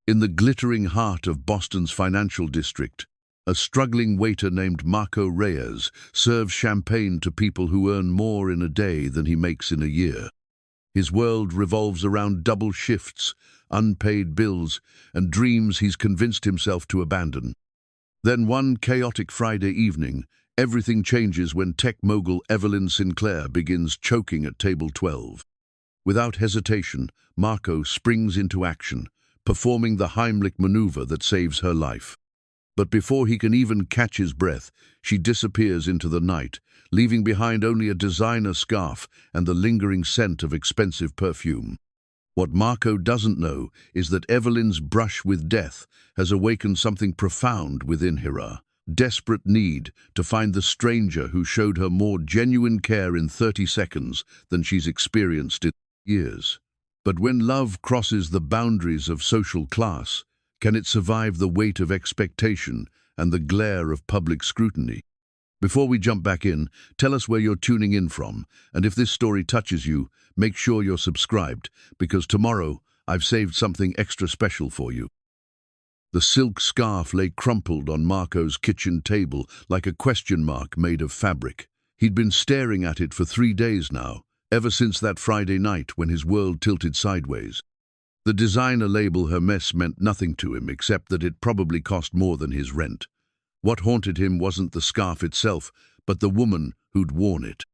In the glittering heart of Boston's financial district, a struggling waiter named Marco Reyes serves champagne to people who earn more in a day than he makes in a year. His world revolves around double shifts, unpaid bills, and dreams he's convinced himself to abandon. Then one chaotic Friday evening, everything changes when tech mogul Evelyn Sinclair begins choking at table 12. Without hesitation, Marco springs into action, performing the Heimlich maneuver that saves her life. But before he can even catch his breath, she disappears into the night, leaving behind only a designer scarf and the lingering scent of expensive perfume. What Marco doesn't know is that Evelyn's brush with death has awakened something profound within her, desperate need to find the stranger who showed her more genuine care in 30 seconds than she's experienced in years. But when love crosses the boundaries of social class, can it survive the weight of expectation and the glare of public scrutiny? Before we jump back in, tell us where you're tuning in from, and if this story touches you, make sure you're subscribed, because tomorrow I've saved something extra special for you. The silk scarf lay crumpled on Marco's kitchen table like a question mark made of fabric. He'd been staring at it for 3 days now, ever since that Friday night when his world tilted sideways. The designer label Hermes meant nothing to him except that it probably cost more than his rent. What haunted him wasn't the scarf itself, but the woman who'd worn it.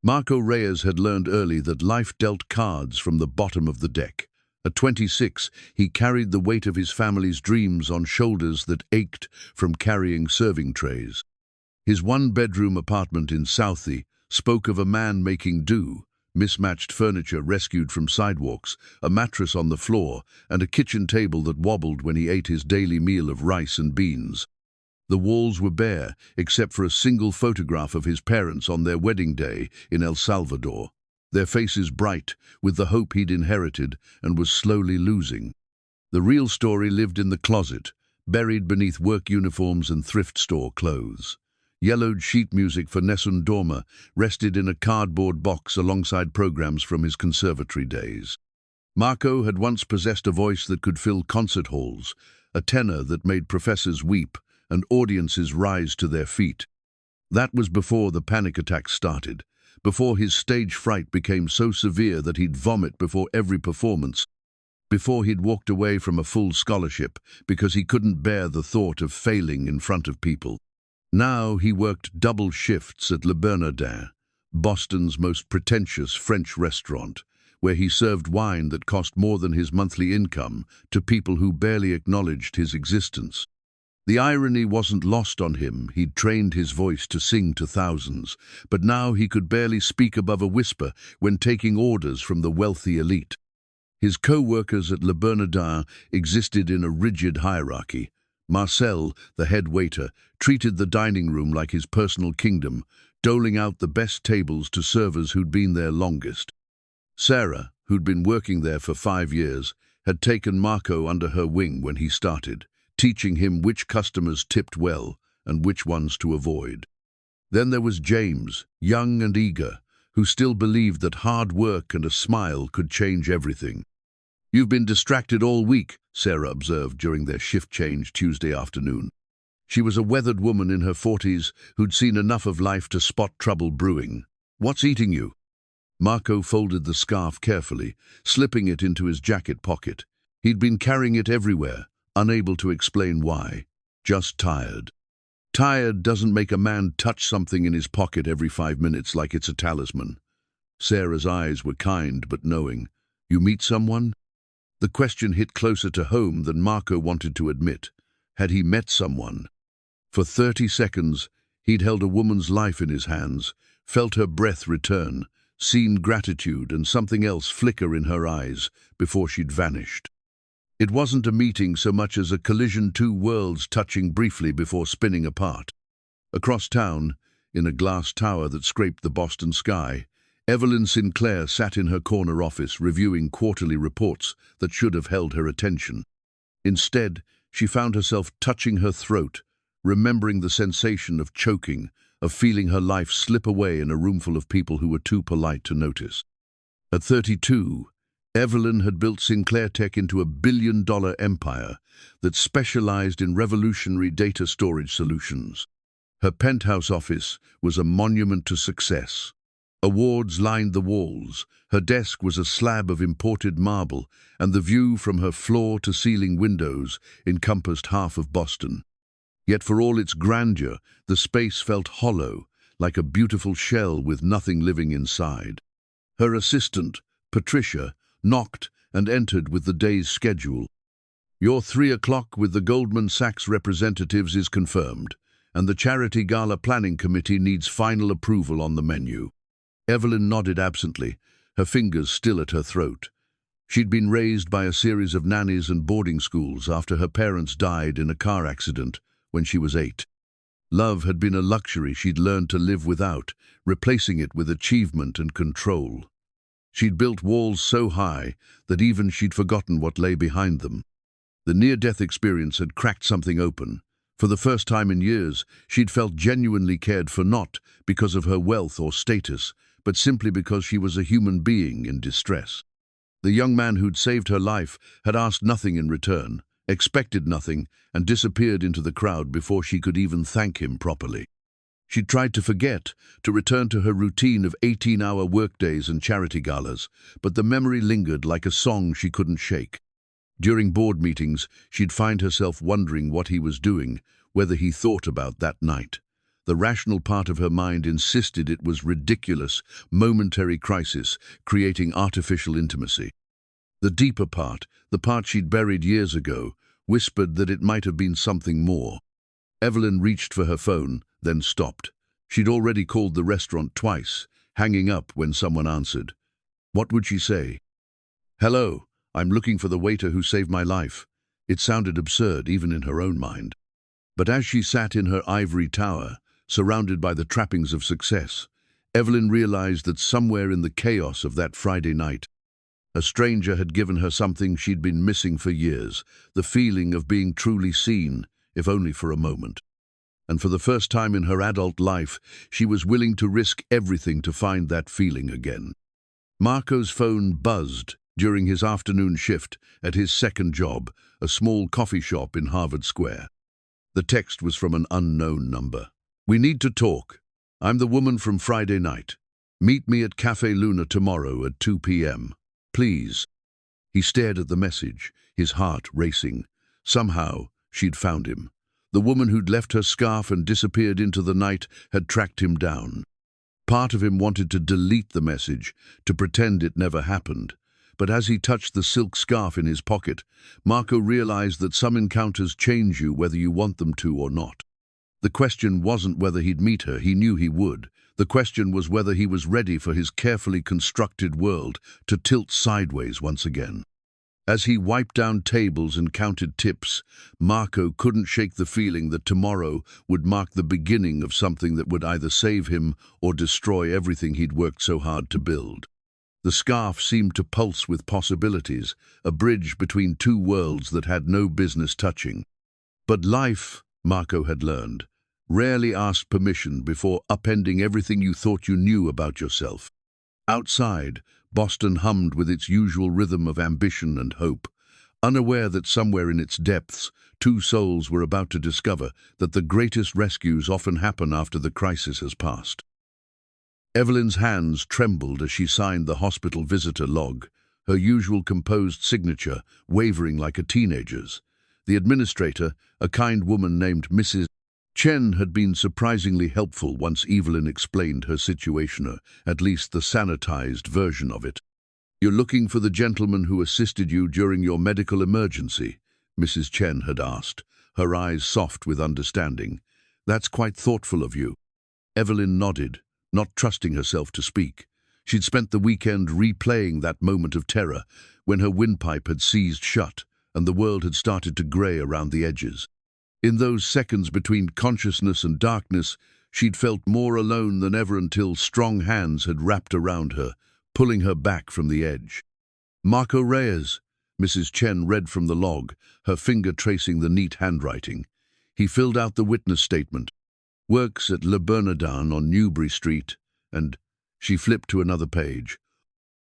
Marco Reyes had learned early that life dealt cards from the bottom of the deck. At 26, he carried the weight of his family's dreams on shoulders that ached from carrying serving trays. His one-bedroom apartment in Southie spoke of a man making do, mismatched furniture rescued from sidewalks, a mattress on the floor, and a kitchen table that wobbled when he ate his daily meal of rice and beans. The walls were bare, except for a single photograph of his parents on their wedding day in El Salvador, their faces bright with the hope he'd inherited and was slowly losing. The real story lived in the closet, buried beneath work uniforms and thrift store clothes. Yellowed sheet music for Nessun Dorma rested in a cardboard box alongside programs from his conservatory days. Marco had once possessed a voice that could fill concert halls, a tenor that made professors weep and audiences rise to their feet. That was before the panic attacks started, before his stage fright became so severe that he'd vomit before every performance, before he'd walked away from a full scholarship because he couldn't bear the thought of failing in front of people. Now he worked double shifts at Le Bernardin, Boston's most pretentious French restaurant, where he served wine that cost more than his monthly income to people who barely acknowledged his existence. The irony wasn't lost on him. He'd trained his voice to sing to thousands, but now he could barely speak above a whisper when taking orders from the wealthy elite. His co-workers at Le Bernardin existed in a rigid hierarchy. Marcel, the head waiter, treated the dining room like his personal kingdom, doling out the best tables to servers who'd been there longest. Sarah, who'd been working there for 5 years, had taken Marco under her wing when he started, teaching him which customers tipped well and which ones to avoid. Then there was James, young and eager, who still believed that hard work and a smile could change everything. "You've been distracted all week," Sarah observed during their shift change Tuesday afternoon. She was a weathered woman in her 40s who'd seen enough of life to spot trouble brewing. "What's eating you?" Marco folded the scarf carefully, slipping it into his jacket pocket. He'd been carrying it everywhere, unable to explain why. Just tired. Tired doesn't make a man touch something in his pocket every 5 minutes like it's a talisman. Sarah's eyes were kind but knowing. "You meet someone?" The question hit closer to home than Marco wanted to admit. Had he met someone? For 30 seconds, he'd held a woman's life in his hands, felt her breath return, seen gratitude and something else flicker in her eyes before she'd vanished. It wasn't a meeting so much as a collision, two worlds touching briefly before spinning apart. Across town, in a glass tower that scraped the Boston sky, Evelyn Sinclair sat in her corner office reviewing quarterly reports that should have held her attention. Instead, she found herself touching her throat, remembering the sensation of choking, of feeling her life slip away in a roomful of people who were too polite to notice. At 32, Evelyn had built Sinclair Tech into a billion-dollar empire that specialized in revolutionary data storage solutions. Her penthouse office was a monument to success. Awards lined the walls, her desk was a slab of imported marble, and the view from her floor-to-ceiling windows encompassed half of Boston. Yet for all its grandeur, the space felt hollow, like a beautiful shell with nothing living inside. Her assistant, Patricia, knocked and entered with the day's schedule. "Your 3 o'clock with the Goldman Sachs representatives is confirmed, and the Charity Gala Planning Committee needs final approval on the menu." Evelyn nodded absently, her fingers still at her throat. She'd been raised by a series of nannies and boarding schools after her parents died in a car accident when she was 8. Love had been a luxury she'd learned to live without, replacing it with achievement and control. She'd built walls so high that even she'd forgotten what lay behind them. The near-death experience had cracked something open. For the first time in years, she'd felt genuinely cared for, not because of her wealth or status, but simply because she was a human being in distress. The young man who'd saved her life had asked nothing in return, expected nothing, and disappeared into the crowd before she could even thank him properly. She'd tried to forget, to return to her routine of 18-hour workdays and charity galas, but the memory lingered like a song she couldn't shake. During board meetings, she'd find herself wondering what he was doing, whether he thought about that night. The rational part of her mind insisted it was ridiculous, momentary crisis, creating artificial intimacy. The deeper part, the part she'd buried years ago, whispered that it might have been something more. Evelyn reached for her phone, then stopped. She'd already called the restaurant twice, hanging up when someone answered. What would she say? "Hello, I'm looking for the waiter who saved my life." It sounded absurd, even in her own mind. But as she sat in her ivory tower, surrounded by the trappings of success, Evelyn realized that somewhere in the chaos of that Friday night, a stranger had given her something she'd been missing for years, the feeling of being truly seen, if only for a moment. And for the first time in her adult life, she was willing to risk everything to find that feeling again. Marco's phone buzzed during his afternoon shift at his second job, a small coffee shop in Harvard Square. The text was from an unknown number. "We need to talk. I'm the woman from Friday night. Meet me at Café Luna tomorrow at 2 p.m. Please." He stared at the message, his heart racing. Somehow, she'd found him. The woman who'd left her scarf and disappeared into the night had tracked him down. Part of him wanted to delete the message, to pretend it never happened. But as he touched the silk scarf in his pocket, Marco realized that some encounters change you whether you want them to or not. The question wasn't whether he'd meet her, he knew he would. The question was whether he was ready for his carefully constructed world to tilt sideways once again. As he wiped down tables and counted tips, Marco couldn't shake the feeling that tomorrow would mark the beginning of something that would either save him or destroy everything he'd worked so hard to build. The scarf seemed to pulse with possibilities, a bridge between two worlds that had no business touching. But life, Marco had learned, rarely asked permission before upending everything you thought you knew about yourself. Outside, Boston hummed with its usual rhythm of ambition and hope, unaware that somewhere in its depths, two souls were about to discover that the greatest rescues often happen after the crisis has passed. Evelyn's hands trembled as she signed the hospital visitor log, her usual composed signature wavering like a teenager's. The administrator, a kind woman named Mrs. Chen, had been surprisingly helpful once Evelyn explained her situation, or at least the sanitized version of it. "You're looking for the gentleman who assisted you during your medical emergency?" Mrs. Chen had asked, her eyes soft with understanding. "That's quite thoughtful of you." Evelyn nodded, not trusting herself to speak. She'd spent the weekend replaying that moment of terror when her windpipe had seized shut and the world had started to grey around the edges. In those seconds between consciousness and darkness, she'd felt more alone than ever until strong hands had wrapped around her, pulling her back from the edge. "Marco Reyes," Mrs. Chen read from the log, her finger tracing the neat handwriting. He filled out the witness statement. "Works at Le Bernardin on Newbury Street," and she flipped to another page.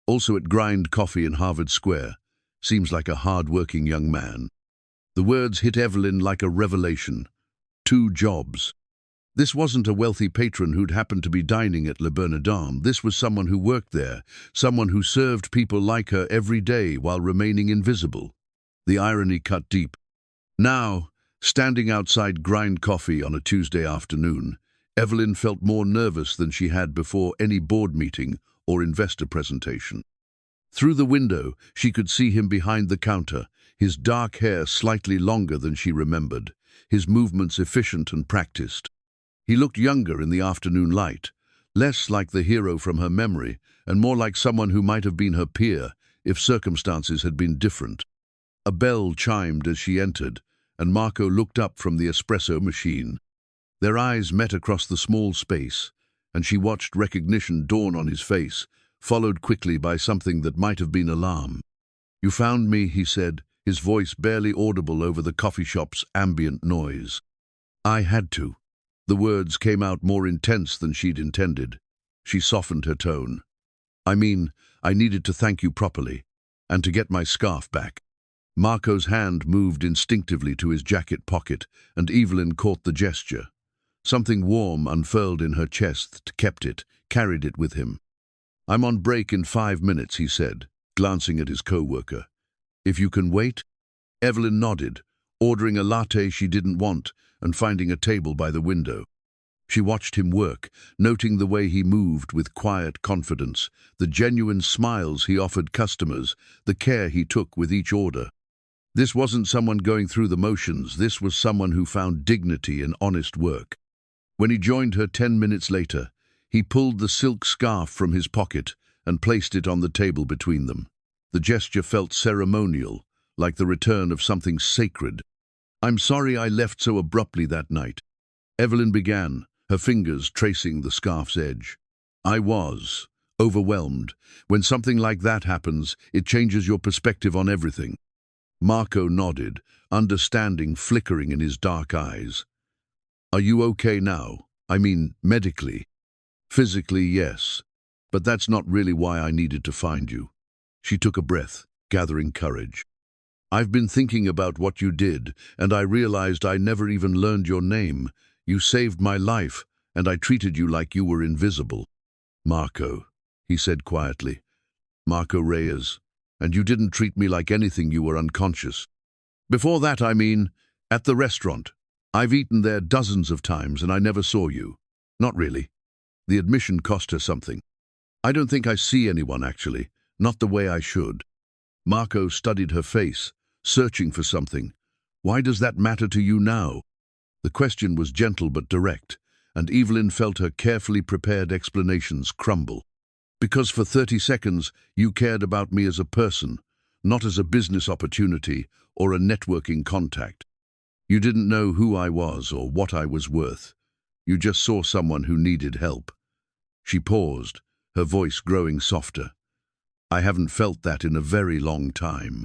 Also at Grind Coffee in Harvard Square. Seems like a hard-working young man. The words hit Evelyn like a revelation. 2 jobs. This wasn't a wealthy patron who'd happened to be dining at Le Bernardin. This was someone who worked there, someone who served people like her every day while remaining invisible. The irony cut deep. Now, standing outside Grind Coffee on a Tuesday afternoon, Evelyn felt more nervous than she had before any board meeting or investor presentation. Through the window, she could see him behind the counter, his dark hair slightly longer than she remembered, his movements efficient and practiced. He looked younger in the afternoon light, less like the hero from her memory and more like someone who might have been her peer if circumstances had been different. A bell chimed as she entered, and Marco looked up from the espresso machine. Their eyes met across the small space, and she watched recognition dawn on his face, followed quickly by something that might have been alarm. "You found me," he said, his voice barely audible over the coffee shop's ambient noise. "I had to." The words came out more intense than she'd intended. She softened her tone. "I mean, I needed to thank you properly, and to get my scarf back." Marco's hand moved instinctively to his jacket pocket, and Evelyn caught the gesture. Something warm unfurled in her chest, kept it, carried it with him. "I'm on break in 5 minutes," he said, glancing at his co-worker. "If you can wait?" Evelyn nodded, ordering a latte she didn't want and finding a table by the window. She watched him work, noting the way he moved with quiet confidence, the genuine smiles he offered customers, the care he took with each order. This wasn't someone going through the motions, this was someone who found dignity in honest work. When he joined her 10 minutes later, he pulled the silk scarf from his pocket and placed it on the table between them. The gesture felt ceremonial, like the return of something sacred. "I'm sorry I left so abruptly that night," Evelyn began, her fingers tracing the scarf's edge. "I was overwhelmed. When something like that happens, it changes your perspective on everything." Marco nodded, understanding flickering in his dark eyes. "Are you okay now? I mean, medically?" "Physically, yes. But that's not really why I needed to find you." She took a breath, gathering courage. "I've been thinking about what you did, and I realized I never even learned your name. You saved my life, and I treated you like you were invisible." "Marco," he said quietly. "Marco Reyes. And you didn't treat me like anything, you were unconscious." "Before that, I mean, at the restaurant. I've eaten there dozens of times and I never saw you." "Not really." The admission cost her something. "I don't think I see anyone, actually. Not the way I should." Marco studied her face, searching for something. "Why does that matter to you now?" The question was gentle but direct, and Evelyn felt her carefully prepared explanations crumble. "Because for 30 seconds you cared about me as a person, not as a business opportunity or a networking contact. You didn't know who I was or what I was worth. You just saw someone who needed help." She paused, her voice growing softer. "I haven't felt that in a very long time."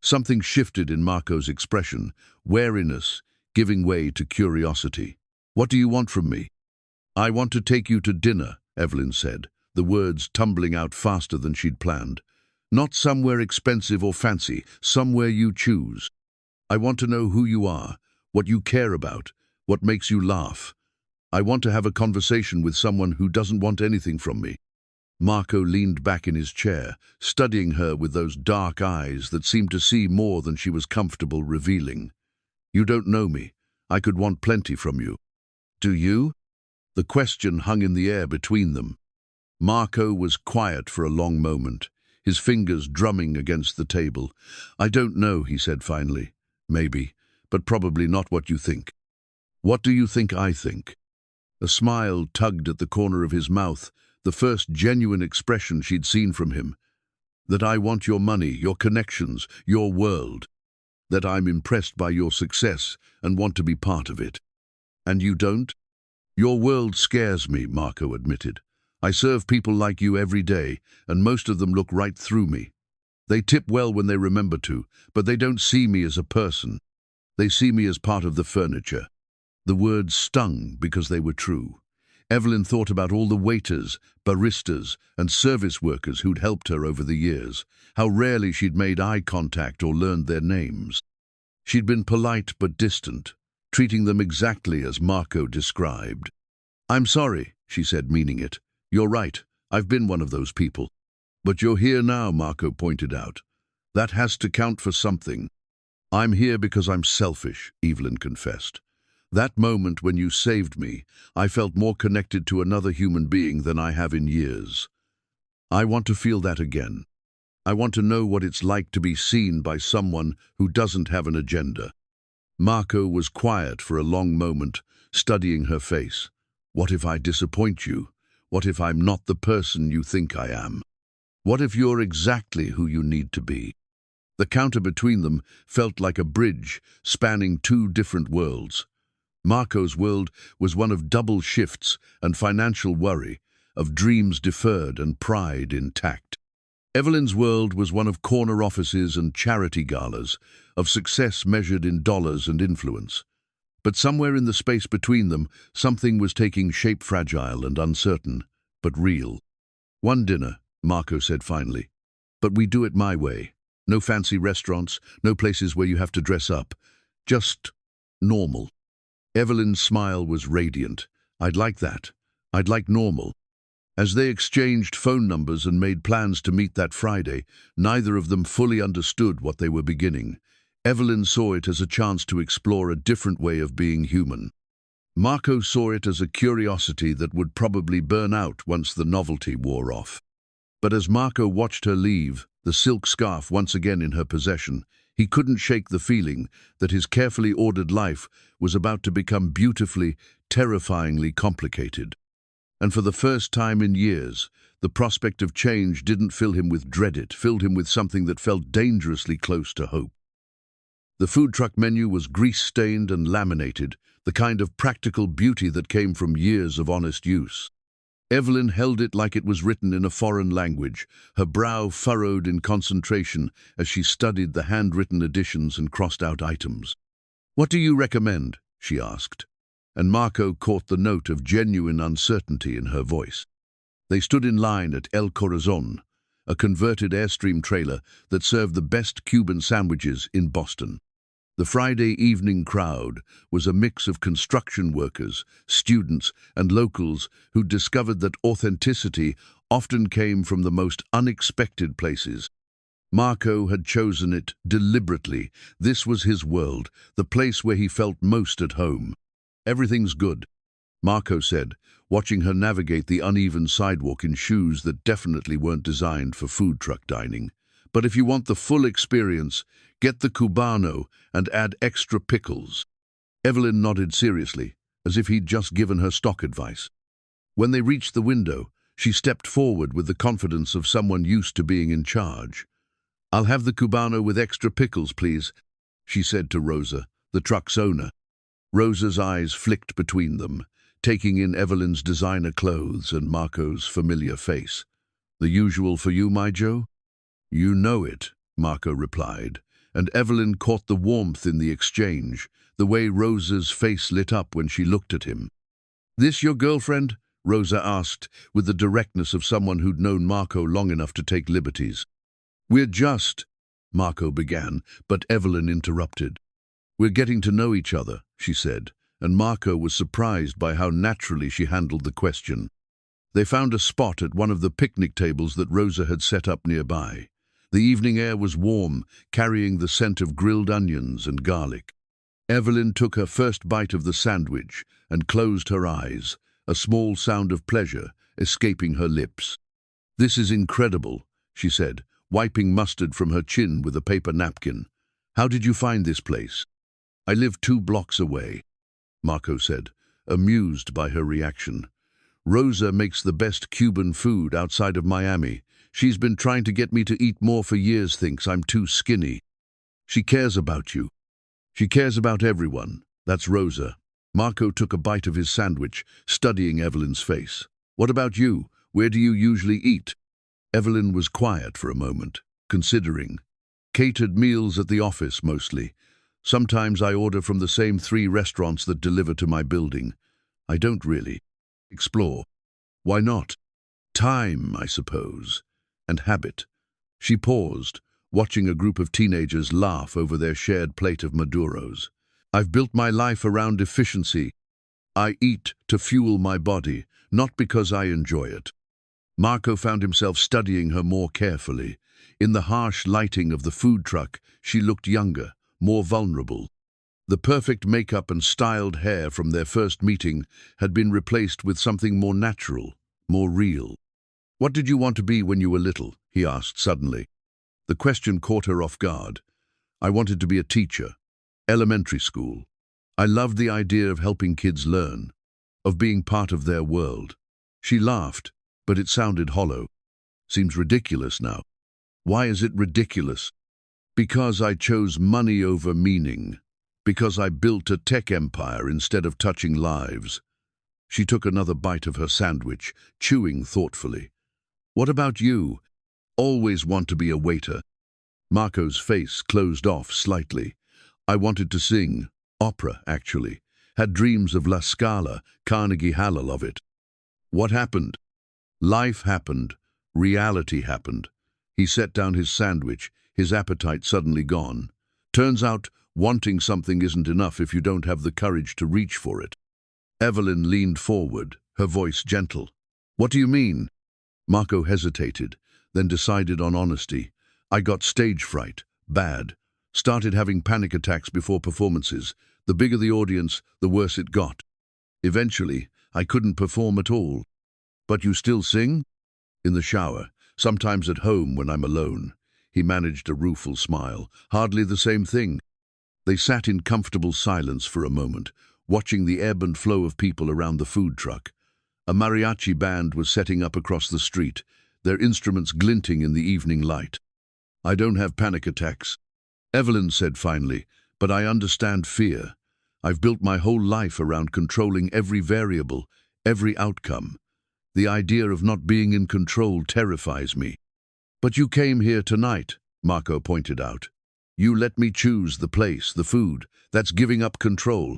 Something shifted in Marco's expression, wariness giving way to curiosity. "What do you want from me?" "I want to take you to dinner," Evelyn said, the words tumbling out faster than she'd planned. "Not somewhere expensive or fancy, somewhere you choose. I want to know who you are, what you care about, what makes you laugh. I want to have a conversation with someone who doesn't want anything from me." Marco leaned back in his chair, studying her with those dark eyes that seemed to see more than she was comfortable revealing. "You don't know me. I could want plenty from you." "Do you?" The question hung in the air between them. Marco was quiet for a long moment, his fingers drumming against the table. "I don't know," he said finally. "Maybe, but probably not what you think." "What do you think I think?" A smile tugged at the corner of his mouth, the first genuine expression she'd seen from him. "That I want your money, your connections, your world. That I'm impressed by your success and want to be part of it." "And you don't?" "Your world scares me," Marco admitted. "I serve people like you every day, and most of them look right through me. They tip well when they remember to, but they don't see me as a person. They see me as part of the furniture." The words stung because they were true. Evelyn thought about all the waiters, baristas, and service workers who'd helped her over the years, how rarely she'd made eye contact or learned their names. She'd been polite but distant, treating them exactly as Marco described. "I'm sorry," she said, meaning it. "You're right, I've been one of those people." "But you're here now," Marco pointed out. "That has to count for something." "I'm here because I'm selfish," Evelyn confessed. "That moment when you saved me, I felt more connected to another human being than I have in years. I want to feel that again. I want to know what it's like to be seen by someone who doesn't have an agenda." Marco was quiet for a long moment, studying her face. "What if I disappoint you? What if I'm not the person you think I am? What if you're exactly who you need to be?" The counter between them felt like a bridge spanning two different worlds. Marco's world was one of double shifts and financial worry, of dreams deferred and pride intact. Evelyn's world was one of corner offices and charity galas, of success measured in dollars and influence. But somewhere in the space between them, something was taking shape, fragile and uncertain, but real. "One dinner," Marco said finally. "But we do it my way. No fancy restaurants, no places where you have to dress up. Just normal." Evelyn's smile was radiant. "I'd like that. I'd like normal." As they exchanged phone numbers and made plans to meet that Friday, neither of them fully understood what they were beginning. Evelyn saw it as a chance to explore a different way of being human. Marco saw it as a curiosity that would probably burn out once the novelty wore off. But as Marco watched her leave, the silk scarf once again in her possession, he couldn't shake the feeling that his carefully ordered life was about to become beautifully, terrifyingly complicated. And for the first time in years, the prospect of change didn't fill him with dread, it filled him with something that felt dangerously close to hope. The food truck menu was grease-stained and laminated, the kind of practical beauty that came from years of honest use. Evelyn held it like it was written in a foreign language, her brow furrowed in concentration as she studied the handwritten additions and crossed out items. "What do you recommend?" she asked, and Marco caught the note of genuine uncertainty in her voice. They stood in line at El Corazone, a converted Airstream trailer that served the best Cuban sandwiches in Boston. The Friday evening crowd was a mix of construction workers, students, and locals who discovered that authenticity often came from the most unexpected places. Marco had chosen it deliberately. This was his world, the place where he felt most at home. "Everything's good," Marco said, watching her navigate the uneven sidewalk in shoes that definitely weren't designed for food truck dining. "But if you want the full experience, get the cubano and add extra pickles." Evelyn nodded seriously, as if he'd just given her stock advice. When they reached the window, she stepped forward with the confidence of someone used to being in charge. "I'll have the cubano with extra pickles, please," she said to Rosa, the truck's owner. Rosa's eyes flicked between them, taking in Evelyn's designer clothes and Marco's familiar face. "The usual for you, my Joe?" "You know it," Marco replied, and Evelyn caught the warmth in the exchange, the way Rosa's face lit up when she looked at him. "This your girlfriend?" Rosa asked, with the directness of someone who'd known Marco long enough to take liberties. "We're just—" Marco began, but Evelyn interrupted. "We're getting to know each other," she said, and Marco was surprised by how naturally she handled the question. They found a spot at one of the picnic tables that Rosa had set up nearby. The evening air was warm, carrying the scent of grilled onions and garlic. Evelyn took her first bite of the sandwich and closed her eyes, a small sound of pleasure escaping her lips. "This is incredible," she said, wiping mustard from her chin with a paper napkin. "How did you find this place?" "I live 2 blocks away," Marco said, amused by her reaction. "Rosa makes the best Cuban food outside of Miami. She's been trying to get me to eat more for years, thinks I'm too skinny. She cares about you. She cares about everyone. That's Rosa." Marco took a bite of his sandwich, studying Evelyn's face. "What about you? Where do you usually eat?" Evelyn was quiet for a moment, considering. "Catered meals at the office, mostly. Sometimes I order from the same 3 restaurants that deliver to my building. I don't really." Explore. Why not? Time, I suppose. And habit. She paused, watching a group of teenagers laugh over their shared plate of Maduros. I've built my life around efficiency. I eat to fuel my body, not because I enjoy it. Marco found himself studying her more carefully. In the harsh lighting of the food truck, she looked younger, more vulnerable. The perfect makeup and styled hair from their first meeting had been replaced with something more natural, more real. What did you want to be when you were little? He asked suddenly. The question caught her off guard. I wanted to be a teacher. Elementary school. I loved the idea of helping kids learn, of being part of their world. She laughed, but it sounded hollow. Seems ridiculous now. Why is it ridiculous? Because I chose money over meaning. Because I built a tech empire instead of touching lives. She took another bite of her sandwich, chewing thoughtfully. What about you? Always want to be a waiter. Marco's face closed off slightly. I wanted to sing. Opera, actually. Had dreams of La Scala, Carnegie Hall of it. What happened? Life happened. Reality happened. He set down his sandwich, his appetite suddenly gone. Turns out, wanting something isn't enough if you don't have the courage to reach for it. Evelyn leaned forward, her voice gentle. What do you mean? Marco hesitated, then decided on honesty. I got stage fright. Bad. Started having panic attacks before performances. The bigger the audience, the worse it got. Eventually, I couldn't perform at all. But you still sing? In the shower, sometimes at home when I'm alone. He managed a rueful smile. Hardly the same thing. They sat in comfortable silence for a moment, watching the ebb and flow of people around the food truck. A mariachi band was setting up across the street, their instruments glinting in the evening light. I don't have panic attacks, Evelyn said finally, but I understand fear. I've built my whole life around controlling every variable, every outcome. The idea of not being in control terrifies me. But you came here tonight, Marco pointed out. You let me choose the place, the food. That's giving up control.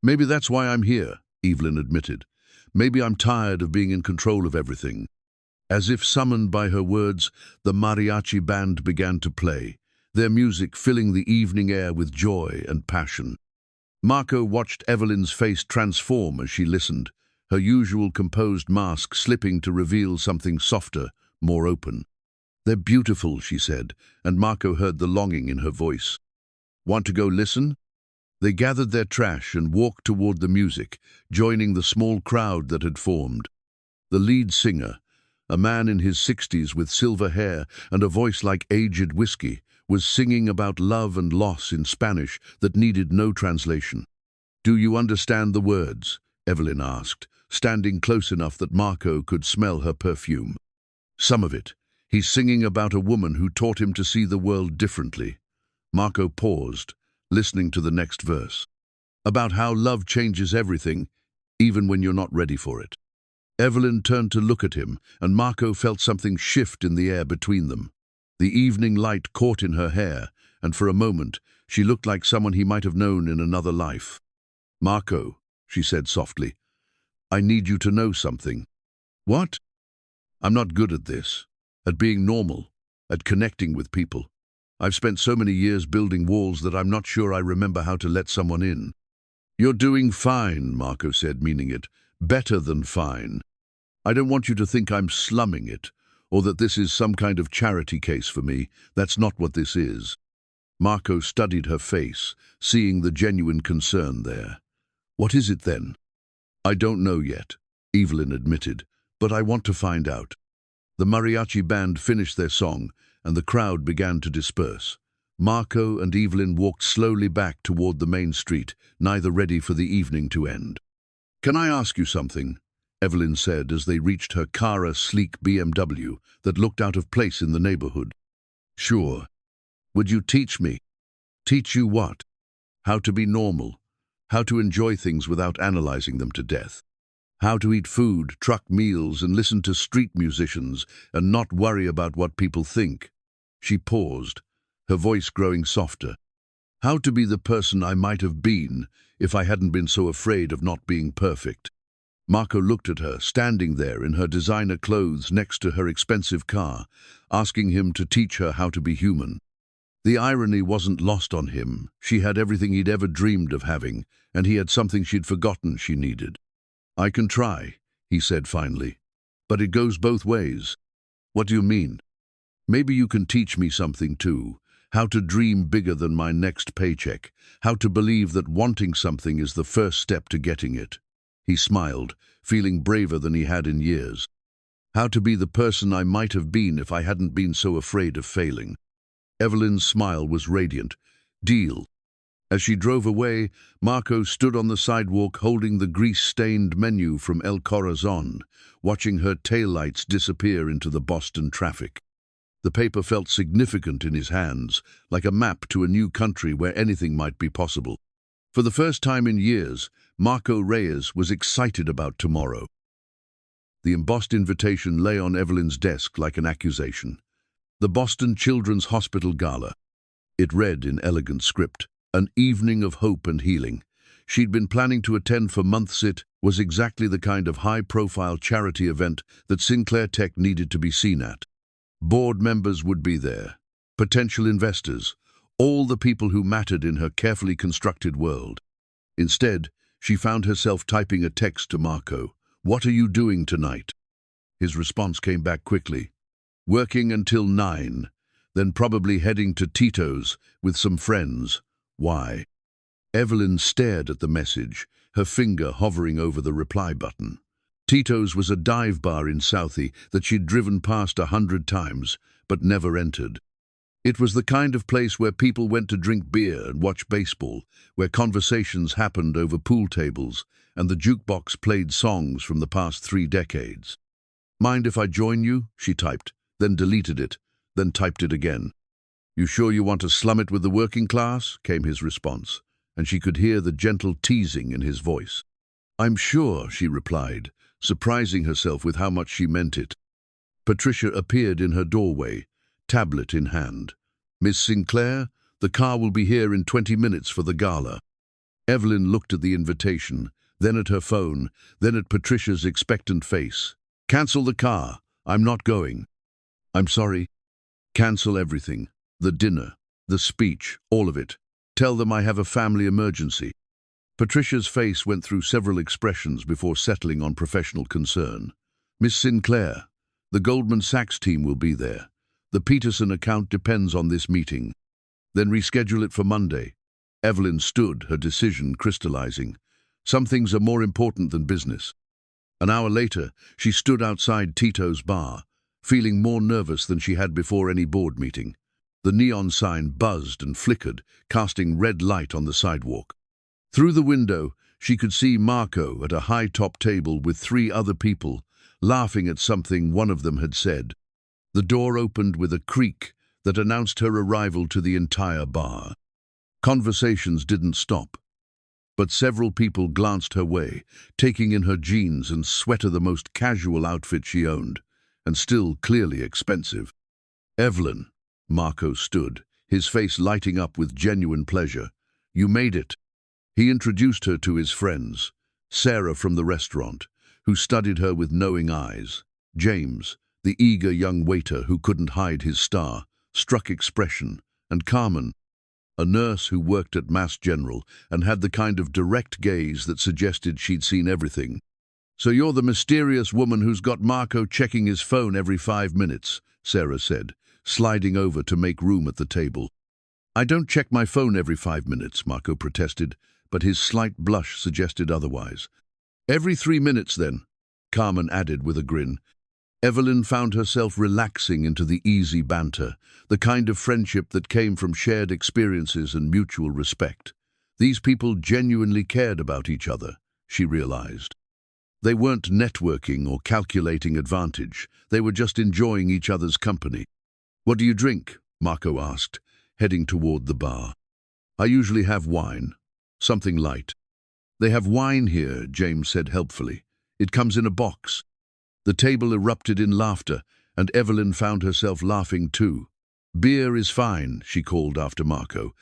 Maybe that's why I'm here, Evelyn admitted. Maybe I'm tired of being in control of everything. As if summoned by her words, the mariachi band began to play, their music filling the evening air with joy and passion. Marco watched Evelyn's face transform as she listened, her usual composed mask slipping to reveal something softer, more open. They're beautiful, she said, and Marco heard the longing in her voice. Want to go listen? They gathered their trash and walked toward the music, joining the small crowd that had formed. The lead singer, a man in his 60s with silver hair and a voice like aged whiskey, was singing about love and loss in Spanish that needed no translation. Do you understand the words? Evelyn asked, standing close enough that Marco could smell her perfume. Some of it. He's singing about a woman who taught him to see the world differently. Marco paused, listening to the next verse. About how love changes everything, even when you're not ready for it. Evelyn turned to look at him, and Marco felt something shift in the air between them. The evening light caught in her hair, and for a moment, she looked like someone he might have known in another life. Marco, she said softly, I need you to know something. What? I'm not good at this, at being normal, at connecting with people. I've spent so many years building walls that I'm not sure I remember how to let someone in. You're doing fine, Marco said, meaning it. Better than fine. I don't want you to think I'm slumming it, or that this is some kind of charity case for me. That's not what this is. Marco studied her face, seeing the genuine concern there. What is it then? I don't know yet, Evelyn admitted, but I want to find out. The mariachi band finished their song, and the crowd began to disperse. Marco and Evelyn walked slowly back toward the main street, neither ready for the evening to end. Can I ask you something? Evelyn said as they reached her Cara sleek BMW that looked out of place in the neighborhood. Sure. Would you teach me? Teach you what? How to be normal. How to enjoy things without analyzing them to death. How to eat food, truck meals, and listen to street musicians and not worry about what people think. She paused, her voice growing softer. How to be the person I might have been if I hadn't been so afraid of not being perfect. Marco looked at her, standing there in her designer clothes next to her expensive car, asking him to teach her how to be human. The irony wasn't lost on him. She had everything he'd ever dreamed of having, and he had something she'd forgotten she needed. "I can try," he said finally. "But it goes both ways." "What do you mean?" "Maybe you can teach me something too. How to dream bigger than my next paycheck. How to believe that wanting something is the first step to getting it." He smiled, feeling braver than he had in years. "How to be the person I might have been if I hadn't been so afraid of failing." Evelyn's smile was radiant. "Deal." As she drove away, Marco stood on the sidewalk holding the grease-stained menu from El Corazone, watching her taillights disappear into the Boston traffic. The paper felt significant in his hands, like a map to a new country where anything might be possible. For the first time in years, Marco Reyes was excited about tomorrow. The embossed invitation lay on Evelyn's desk like an accusation. The Boston Children's Hospital Gala. It read in elegant script, "An evening of hope and healing." She'd been planning to attend for months. It was exactly the kind of high-profile charity event that Sinclair Tech needed to be seen at. Board members would be there, potential investors, all the people who mattered in her carefully constructed world. Instead, she found herself typing a text to Marco. "What are you doing tonight?" His response came back quickly. "Working until 9, then probably heading to Tito's with some friends." "Why?" Evelyn stared at the message, her finger hovering over the reply button. Tito's was a dive bar in Southie that she'd driven past 100 times, but never entered. It was the kind of place where people went to drink beer and watch baseball, where conversations happened over pool tables, and the jukebox played songs from the past 3 decades. "Mind if I join you?" she typed, then deleted it, then typed it again. "You sure you want to slum it with the working class?" came his response, and she could hear the gentle teasing in his voice. "I'm sure," she replied, surprising herself with how much she meant it. Patricia appeared in her doorway, tablet in hand. "Miss Sinclair, the car will be here in 20 minutes for the gala." Evelyn looked at the invitation, then at her phone, then at Patricia's expectant face. "Cancel the car. I'm not going." "I'm sorry." "Cancel everything. The dinner, the speech, all of it. Tell them I have a family emergency." Patricia's face went through several expressions before settling on professional concern. "Miss Sinclair, the Goldman Sachs team will be there. The Peterson account depends on this meeting." "Then reschedule it for Monday." Evelyn stood, her decision crystallizing. Some things are more important than business. An hour later, she stood outside Tito's bar, feeling more nervous than she had before any board meeting. The neon sign buzzed and flickered, casting red light on the sidewalk. Through the window, she could see Marco at a high-top table with 3 other people, laughing at something one of them had said. The door opened with a creak that announced her arrival to the entire bar. Conversations didn't stop, but several people glanced her way, taking in her jeans and sweater, the most casual outfit she owned, and still clearly expensive. "Evelyn," Marco stood, his face lighting up with genuine pleasure. "You made it." He introduced her to his friends, Sarah from the restaurant, who studied her with knowing eyes, James, the eager young waiter who couldn't hide his struck expression, and Carmen, a nurse who worked at Mass General and had the kind of direct gaze that suggested she'd seen everything. "So you're the mysterious woman who's got Marco checking his phone every 5 minutes, Sarah said, sliding over to make room at the table. "I don't check my phone every 5 minutes, Marco protested, but his slight blush suggested otherwise. "Every 3 minutes, then," Carmen added with a grin. Evelyn found herself relaxing into the easy banter, the kind of friendship that came from shared experiences and mutual respect. These people genuinely cared about each other, she realized. They weren't networking or calculating advantage. They were just enjoying each other's company. "What do you drink?" Marco asked, heading toward the bar. "I usually have wine. Something light." "They have wine here," James said helpfully. "It comes in a box." The table erupted in laughter, and Evelyn found herself laughing too. "Beer is fine," she called after Marco.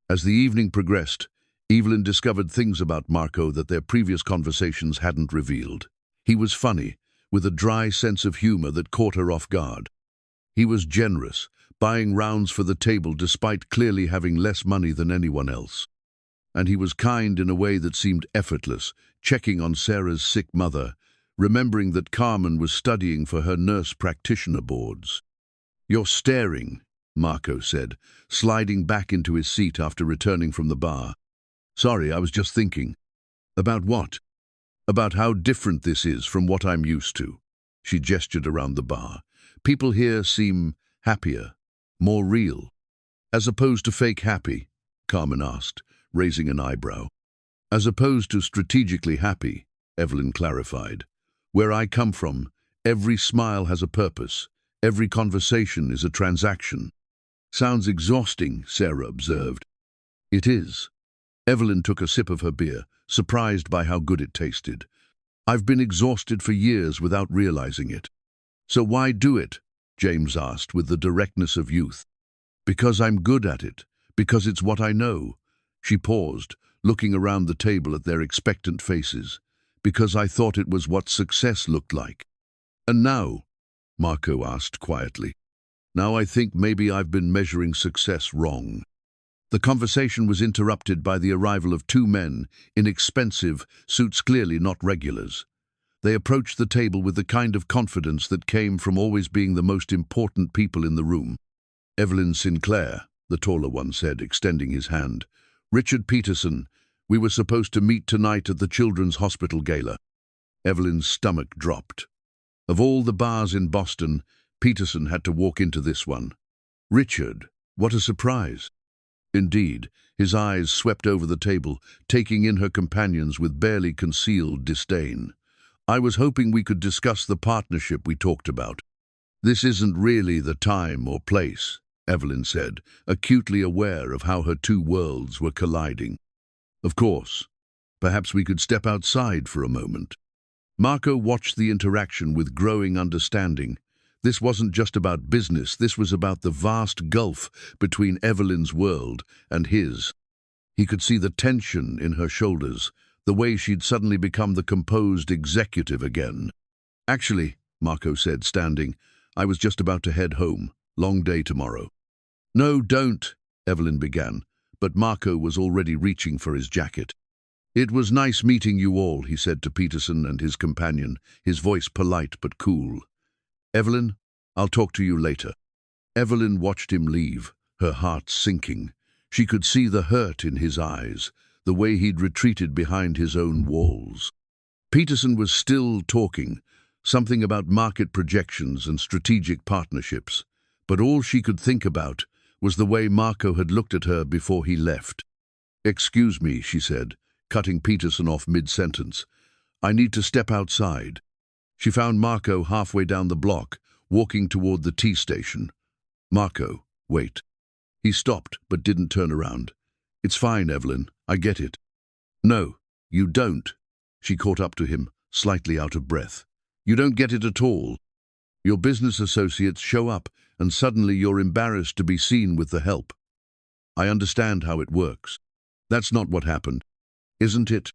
As the evening progressed, Evelyn discovered things about Marco that their previous conversations hadn't revealed. He was funny, with a dry sense of humor that caught her off guard. He was generous, buying rounds for the table despite clearly having less money than anyone else. And he was kind in a way that seemed effortless, checking on Sarah's sick mother, remembering that Carmen was studying for her nurse practitioner boards. "You're staring," Marco said, sliding back into his seat after returning from the bar. "Sorry, I was just thinking." "About what?" "About how different this is from what I'm used to." She gestured around the bar. "People here seem happier, more real." "As opposed to fake happy?" Carmen asked, raising an eyebrow. "As opposed to strategically happy," Evelyn clarified. "Where I come from, every smile has a purpose. Every conversation is a transaction." "Sounds exhausting," Sarah observed. "It is." Evelyn took a sip of her beer, surprised by how good it tasted. "I've been exhausted for years without realizing it." "So why do it?" James asked with the directness of youth. "Because I'm good at it. Because it's what I know." She paused, looking around the table at their expectant faces. "Because I thought it was what success looked like." "And now?" Marco asked quietly. "Now I think maybe I've been measuring success wrong." The conversation was interrupted by the arrival of two men, inexpensive, suits clearly not regulars. They approached the table with the kind of confidence that came from always being the most important people in the room. "Evelyn Sinclair," the taller one said, extending his hand. "Richard Peterson, we were supposed to meet tonight at the Children's Hospital Gala." Evelyn's stomach dropped. Of all the bars in Boston, Peterson had to walk into this one. Richard, what a surprise. Indeed, his eyes swept over the table, taking in her companions with barely concealed disdain. "I was hoping we could discuss the partnership we talked about." "This isn't really the time or place," Evelyn said, acutely aware of how her two worlds were colliding. "Of course. Perhaps we could step outside for a moment." Marco watched the interaction with growing understanding. This wasn't just about business, this was about the vast gulf between Evelyn's world and his. He could see the tension in her shoulders, the way she'd suddenly become the composed executive again. "Actually," Marco said, standing, "I was just about to head home. Long day tomorrow." "No, don't," Evelyn began, but Marco was already reaching for his jacket. "It was nice meeting you all," he said to Peterson and his companion, his voice polite but cool. "Evelyn, I'll talk to you later." Evelyn watched him leave, her heart sinking. She could see the hurt in his eyes, the way he'd retreated behind his own walls. Peterson was still talking, something about market projections and strategic partnerships, but all she could think about was the way Marco had looked at her before he left. "Excuse me," she said, cutting Peterson off mid-sentence. "I need to step outside." She found Marco halfway down the block, walking toward the tea station. "Marco, wait." He stopped, but didn't turn around. "It's fine, Evelyn. I get it." "No, you don't." She caught up to him, slightly out of breath. "You don't get it at all. Your business associates show up, and suddenly you're embarrassed to be seen with the help. I understand how it works. That's not what happened, isn't it?"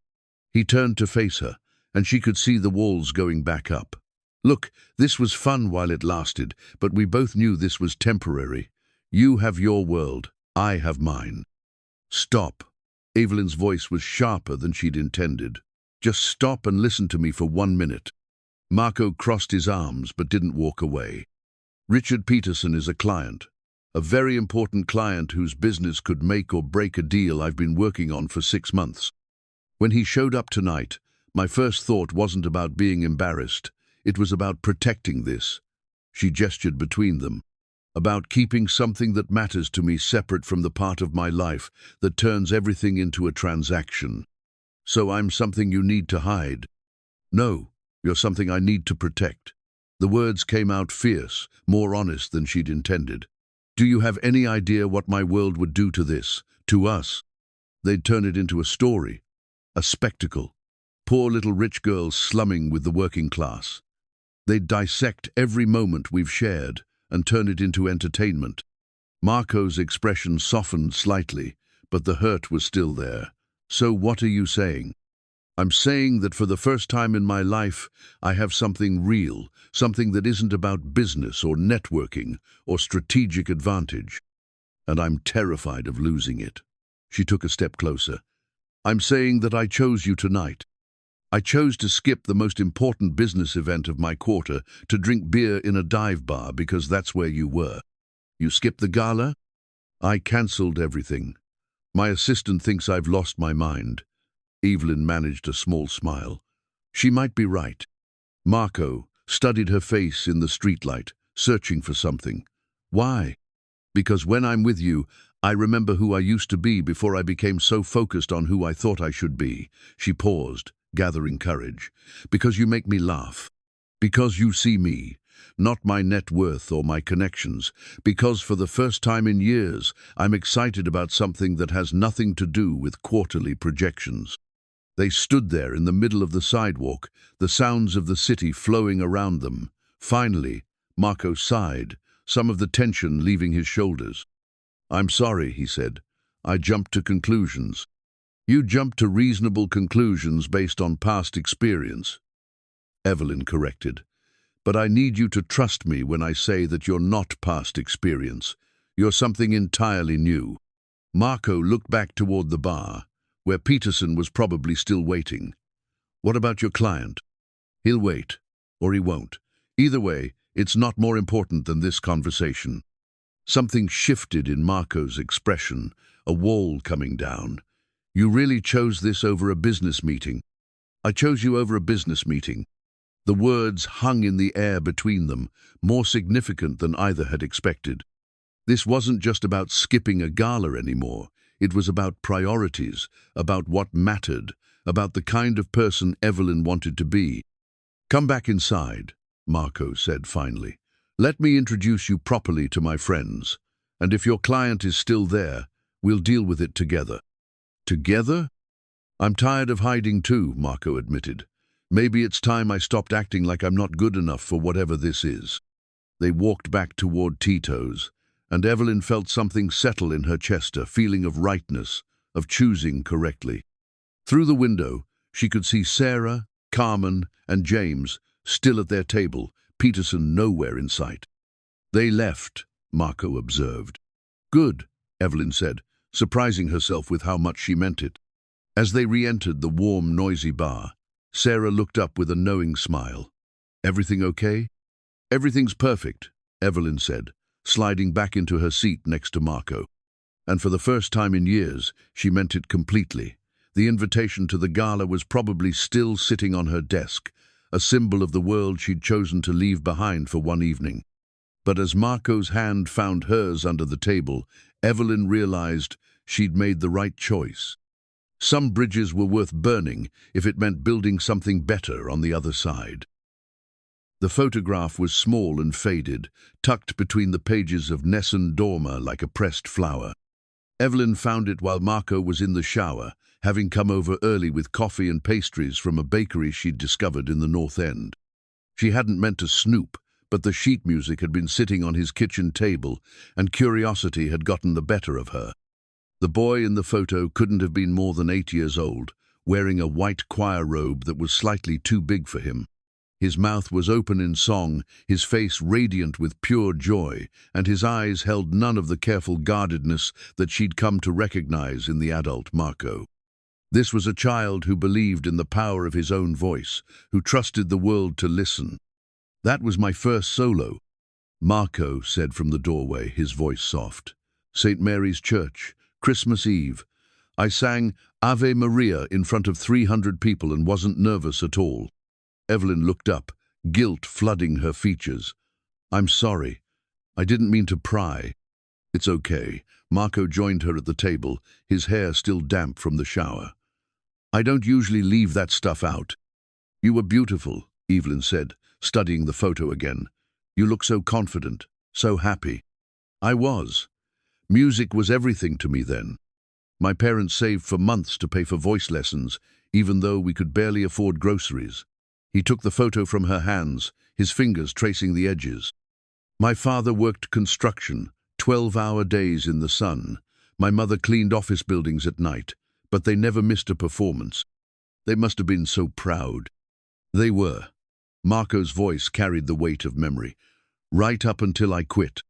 He turned to face her, and she could see the walls going back up. "Look, this was fun while it lasted, but we both knew this was temporary. You have your world, I have mine." "Stop." Evelyn's voice was sharper than she'd intended. "Just stop and listen to me for 1 minute." Marco crossed his arms but didn't walk away. "Richard Peterson is a client, a very important client whose business could make or break a deal I've been working on for 6 months. When he showed up tonight, my first thought wasn't about being embarrassed. It was about protecting this." She gestured between them. "About keeping something that matters to me separate from the part of my life that turns everything into a transaction. So I'm something you need to hide." "No, you're something I need to protect." The words came out fierce, more honest than she'd intended. "Do you have any idea what my world would do to this, to us? They'd turn it into a story, a spectacle. Poor little rich girls slumming with the working class. They'd dissect every moment we've shared and turn it into entertainment." Marco's expression softened slightly, but the hurt was still there. So what are you saying? I'm saying that for the first time in my life, I have something real, something that isn't about business or networking or strategic advantage. And I'm terrified of losing it. She took a step closer. I'm saying that I chose you tonight. I chose to skip the most important business event of my quarter to drink beer in a dive bar because that's where you were. You skipped the gala? I cancelled everything. My assistant thinks I've lost my mind. Evelyn managed a small smile. She might be right. Marco studied her face in the streetlight, searching for something. Why? Because when I'm with you, I remember who I used to be before I became so focused on who I thought I should be. She paused, gathering courage. Because you make me laugh. Because you see me, not my net worth or my connections. Because for the first time in years, I'm excited about something that has nothing to do with quarterly projections. They stood there in the middle of the sidewalk, the sounds of the city flowing around them. Finally, Marco sighed, some of the tension leaving his shoulders. I'm sorry, he said. I jumped to conclusions. You jumped to reasonable conclusions based on past experience. Evelyn corrected. But I need you to trust me when I say that you're not past experience. You're something entirely new. Marco looked back toward the bar, where Peterson was probably still waiting. What about your client? He'll wait, or he won't. Either way, it's not more important than this conversation. Something shifted in Marco's expression, a wall coming down. You really chose this over a business meeting. I chose you over a business meeting. The words hung in the air between them, more significant than either had expected. This wasn't just about skipping a gala anymore. It was about priorities, about what mattered, about the kind of person Evelyn wanted to be. Come back inside, Marco said finally. Let me introduce you properly to my friends, and if your client is still there, we'll deal with it together. Together? I'm tired of hiding too, Marco admitted. Maybe it's time I stopped acting like I'm not good enough for whatever this is. They walked back toward Tito's, and Evelyn felt something settle in her chest, a feeling of rightness, of choosing correctly. Through the window, she could see Sarah, Carmen, and James still at their table, Peterson nowhere in sight. They left, Marco observed. Good, Evelyn said, surprising herself with how much she meant it. As they re-entered the warm, noisy bar, Sarah looked up with a knowing smile. Everything okay? Everything's perfect, Evelyn said, sliding back into her seat next to Marco. And for the first time in years, she meant it completely. The invitation to the gala was probably still sitting on her desk, a symbol of the world she'd chosen to leave behind for one evening. But as Marco's hand found hers under the table, Evelyn realized she'd made the right choice. Some bridges were worth burning if it meant building something better on the other side. The photograph was small and faded, tucked between the pages of Nessun Dorma like a pressed flower. Evelyn found it while Marco was in the shower, having come over early with coffee and pastries from a bakery she'd discovered in the North End. She hadn't meant to snoop, but the sheet music had been sitting on his kitchen table, and curiosity had gotten the better of her. The boy in the photo couldn't have been more than 8 years old, wearing a white choir robe that was slightly too big for him. His mouth was open in song, his face radiant with pure joy, and his eyes held none of the careful guardedness that she'd come to recognize in the adult Marco. This was a child who believed in the power of his own voice, who trusted the world to listen. That was my first solo, Marco said from the doorway, his voice soft. St. Mary's Church, Christmas Eve. I sang Ave Maria in front of 300 people and wasn't nervous at all. Evelyn looked up, guilt flooding her features. I'm sorry. I didn't mean to pry. It's okay. Marco joined her at the table, his hair still damp from the shower. I don't usually leave that stuff out. You were beautiful, Evelyn said, studying the photo again. You look so confident, so happy. I was. Music was everything to me then. My parents saved for months to pay for voice lessons, even though we could barely afford groceries. He took the photo from her hands, his fingers tracing the edges. My father worked construction, 12-hour days in the sun. My mother cleaned office buildings at night, but they never missed a performance. They must have been so proud. They were. Marco's voice carried the weight of memory. Right up until I quit.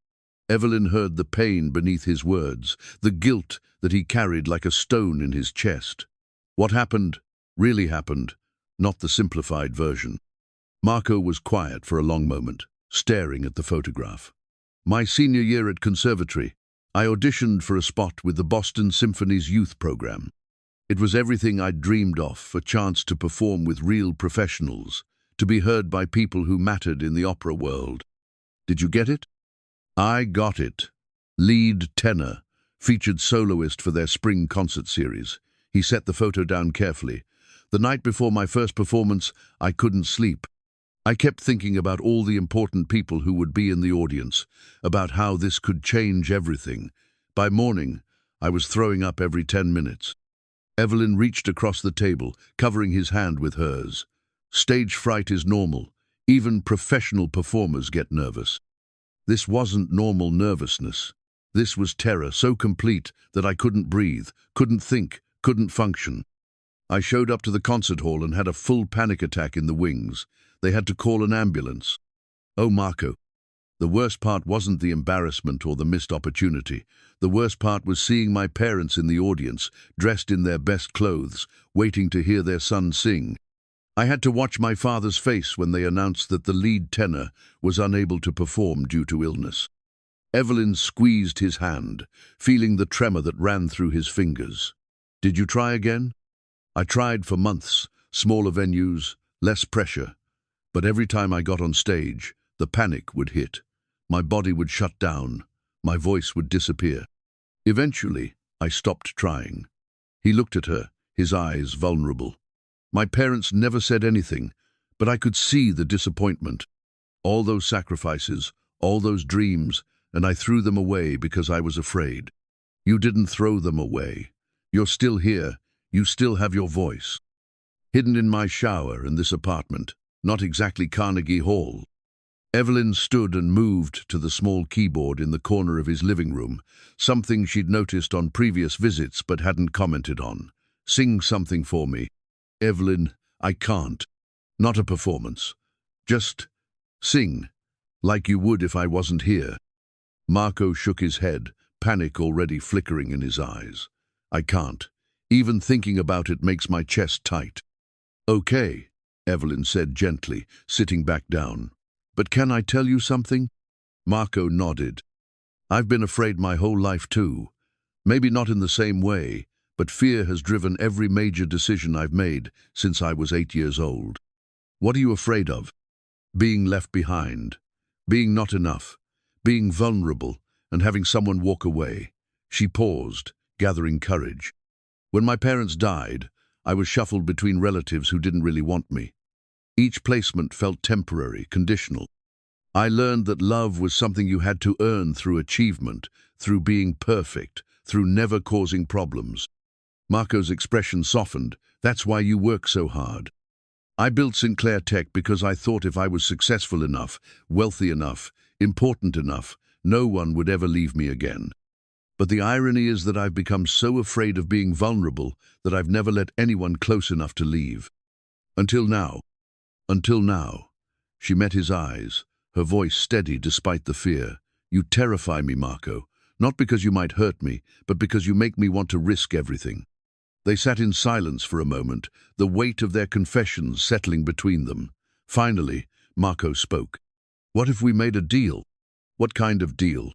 Evelyn heard the pain beneath his words, the guilt that he carried like a stone in his chest. What happened really happened, not the simplified version. Marco was quiet for a long moment, staring at the photograph. My senior year at conservatory, I auditioned for a spot with the Boston Symphony's youth program. It was everything I'd dreamed of, a chance to perform with real professionals, to be heard by people who mattered in the opera world. Did you get it? I got it. Lead tenor, featured soloist for their spring concert series. He set the photo down carefully. The night before my first performance, I couldn't sleep. I kept thinking about all the important people who would be in the audience, about how this could change everything. By morning, I was throwing up every 10 minutes. Evelyn reached across the table, covering his hand with hers. Stage fright is normal. Even professional performers get nervous. This wasn't normal nervousness. This was terror so complete that I couldn't breathe, couldn't think, couldn't function. I showed up to the concert hall and had a full panic attack in the wings. They had to call an ambulance. Oh, Marco. The worst part wasn't the embarrassment or the missed opportunity. The worst part was seeing my parents in the audience, dressed in their best clothes, waiting to hear their son sing. I had to watch my father's face when they announced that the lead tenor was unable to perform due to illness. Evelyn squeezed his hand, feeling the tremor that ran through his fingers. Did you try again? I tried for months, smaller venues, less pressure. But every time I got on stage, the panic would hit. My body would shut down. My voice would disappear. Eventually, I stopped trying. He looked at her, his eyes vulnerable. My parents never said anything, but I could see the disappointment. All those sacrifices, all those dreams, and I threw them away because I was afraid. You didn't throw them away. You're still here. You still have your voice. Hidden in my shower in this apartment. Not exactly Carnegie Hall. Evelyn stood and moved to the small keyboard in the corner of his living room, something she'd noticed on previous visits but hadn't commented on. Sing something for me. Evelyn, I can't. Not a performance. Just sing, like you would if I wasn't here. Marco shook his head, panic already flickering in his eyes. I can't. Even thinking about it makes my chest tight. Okay. Evelyn said gently, sitting back down. But can I tell you something? Marco nodded. I've been afraid my whole life too. Maybe not in the same way, but fear has driven every major decision I've made since I was 8 years old. What are you afraid of? Being left behind, being not enough, being vulnerable, and having someone walk away. She paused, gathering courage. When my parents died, I was shuffled between relatives who didn't really want me. Each placement felt temporary, conditional. I learned that love was something you had to earn through achievement, through being perfect, through never causing problems. Marco's expression softened. That's why you work so hard. I built Sinclair Tech because I thought if I was successful enough, wealthy enough, important enough, no one would ever leave me again. But the irony is that I've become so afraid of being vulnerable that I've never let anyone close enough to leave. Until now. Until now. She met his eyes, her voice steady despite the fear. You terrify me, Marco, not because you might hurt me, but because you make me want to risk everything. They sat in silence for a moment, the weight of their confessions settling between them. Finally, Marco spoke. What if we made a deal? What kind of deal?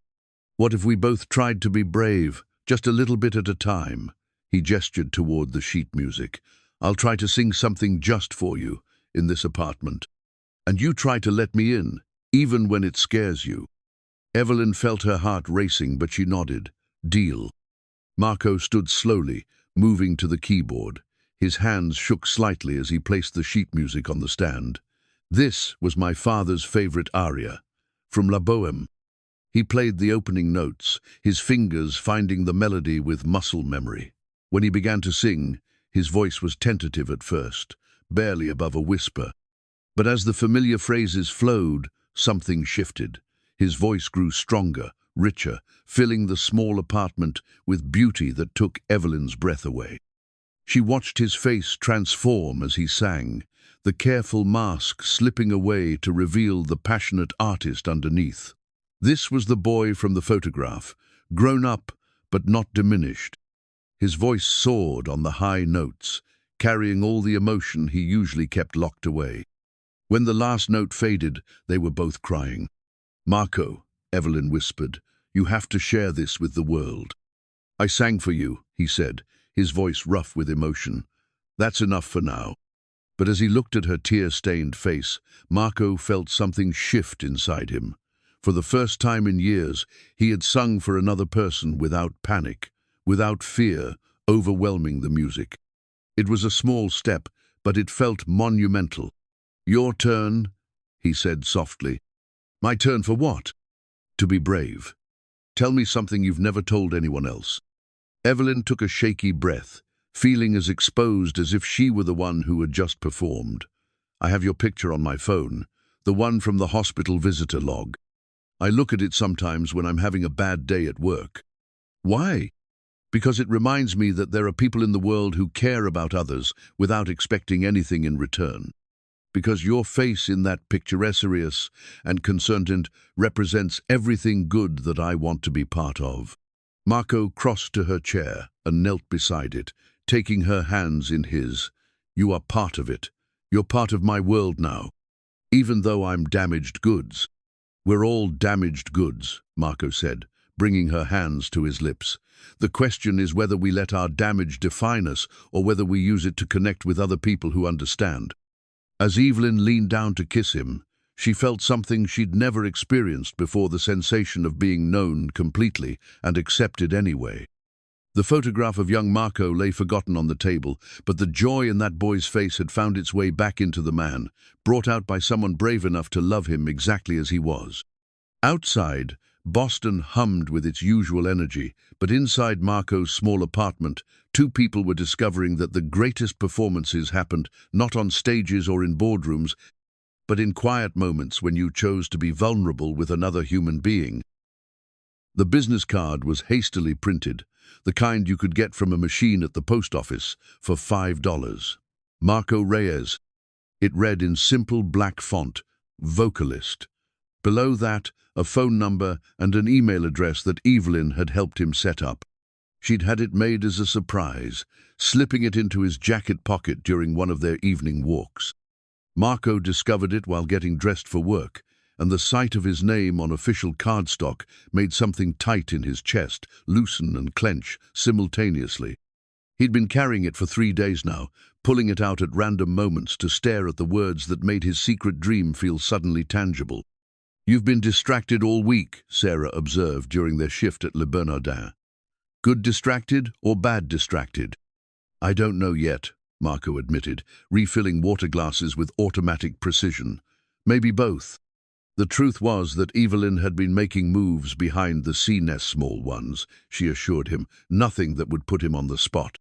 What if we both tried to be brave, just a little bit at a time? He gestured toward the sheet music. I'll try to sing something just for you, in this apartment. And you try to let me in, even when it scares you. Evelyn felt her heart racing, but she nodded. Deal. Marco stood slowly, moving to the keyboard. His hands shook slightly as he placed the sheet music on the stand. This was my father's favorite aria, from La Bohème. He played the opening notes, his fingers finding the melody with muscle memory. When he began to sing, his voice was tentative at first, barely above a whisper. But as the familiar phrases flowed, something shifted. His voice grew stronger, richer, filling the small apartment with beauty that took Evelyn's breath away. She watched his face transform as he sang, the careful mask slipping away to reveal the passionate artist underneath. This was the boy from the photograph, grown up but not diminished. His voice soared on the high notes, carrying all the emotion he usually kept locked away. When the last note faded, they were both crying. "Marco," Evelyn whispered, "you have to share this with the world." "I sang for you," he said, his voice rough with emotion. "That's enough for now." But as he looked at her tear-stained face, Marco felt something shift inside him. For the first time in years, he had sung for another person without panic, without fear, overwhelming the music. It was a small step, but it felt monumental. "Your turn," he said softly. "My turn for what?" "To be brave. Tell me something you've never told anyone else." Evelyn took a shaky breath, feeling as exposed as if she were the one who had just performed. "I have your picture on my phone, the one from the hospital visitor log. I look at it sometimes when I'm having a bad day at work." "Why?" "Because it reminds me that there are people in the world who care about others without expecting anything in return. Because your face in that picture, serious and concerned, represents everything good that I want to be part of." Marco crossed to her chair and knelt beside it, taking her hands in his. "You are part of it. You're part of my world now. Even though I'm damaged goods." "We're all damaged goods," Marco said, bringing her hands to his lips. "The question is whether we let our damage define us or whether we use it to connect with other people who understand." As Evelyn leaned down to kiss him, she felt something she'd never experienced before, the sensation of being known completely and accepted anyway. The photograph of young Marco lay forgotten on the table, but the joy in that boy's face had found its way back into the man, brought out by someone brave enough to love him exactly as he was. Outside, Boston hummed with its usual energy, but inside Marco's small apartment, two people were discovering that the greatest performances happened not on stages or in boardrooms, but in quiet moments when you chose to be vulnerable with another human being. The business card was hastily printed, the kind you could get from a machine at the post office, for $5. Marco Reyes. It read in simple black font, "Vocalist." Below that, a phone number and an email address that Evelyn had helped him set up. She'd had it made as a surprise, slipping it into his jacket pocket during one of their evening walks. Marco discovered it while getting dressed for work, and the sight of his name on official cardstock made something tight in his chest loosen and clench simultaneously. He'd been carrying it for 3 days now, pulling it out at random moments to stare at the words that made his secret dream feel suddenly tangible. "You've been distracted all week," Sarah observed during their shift at Le Bernardin. "Good distracted or bad distracted?" "I don't know yet," Marco admitted, refilling water glasses with automatic precision. "Maybe both." The truth was that Evelyn had been making moves behind the scenes, small ones, she assured him, nothing that would put him on the spot.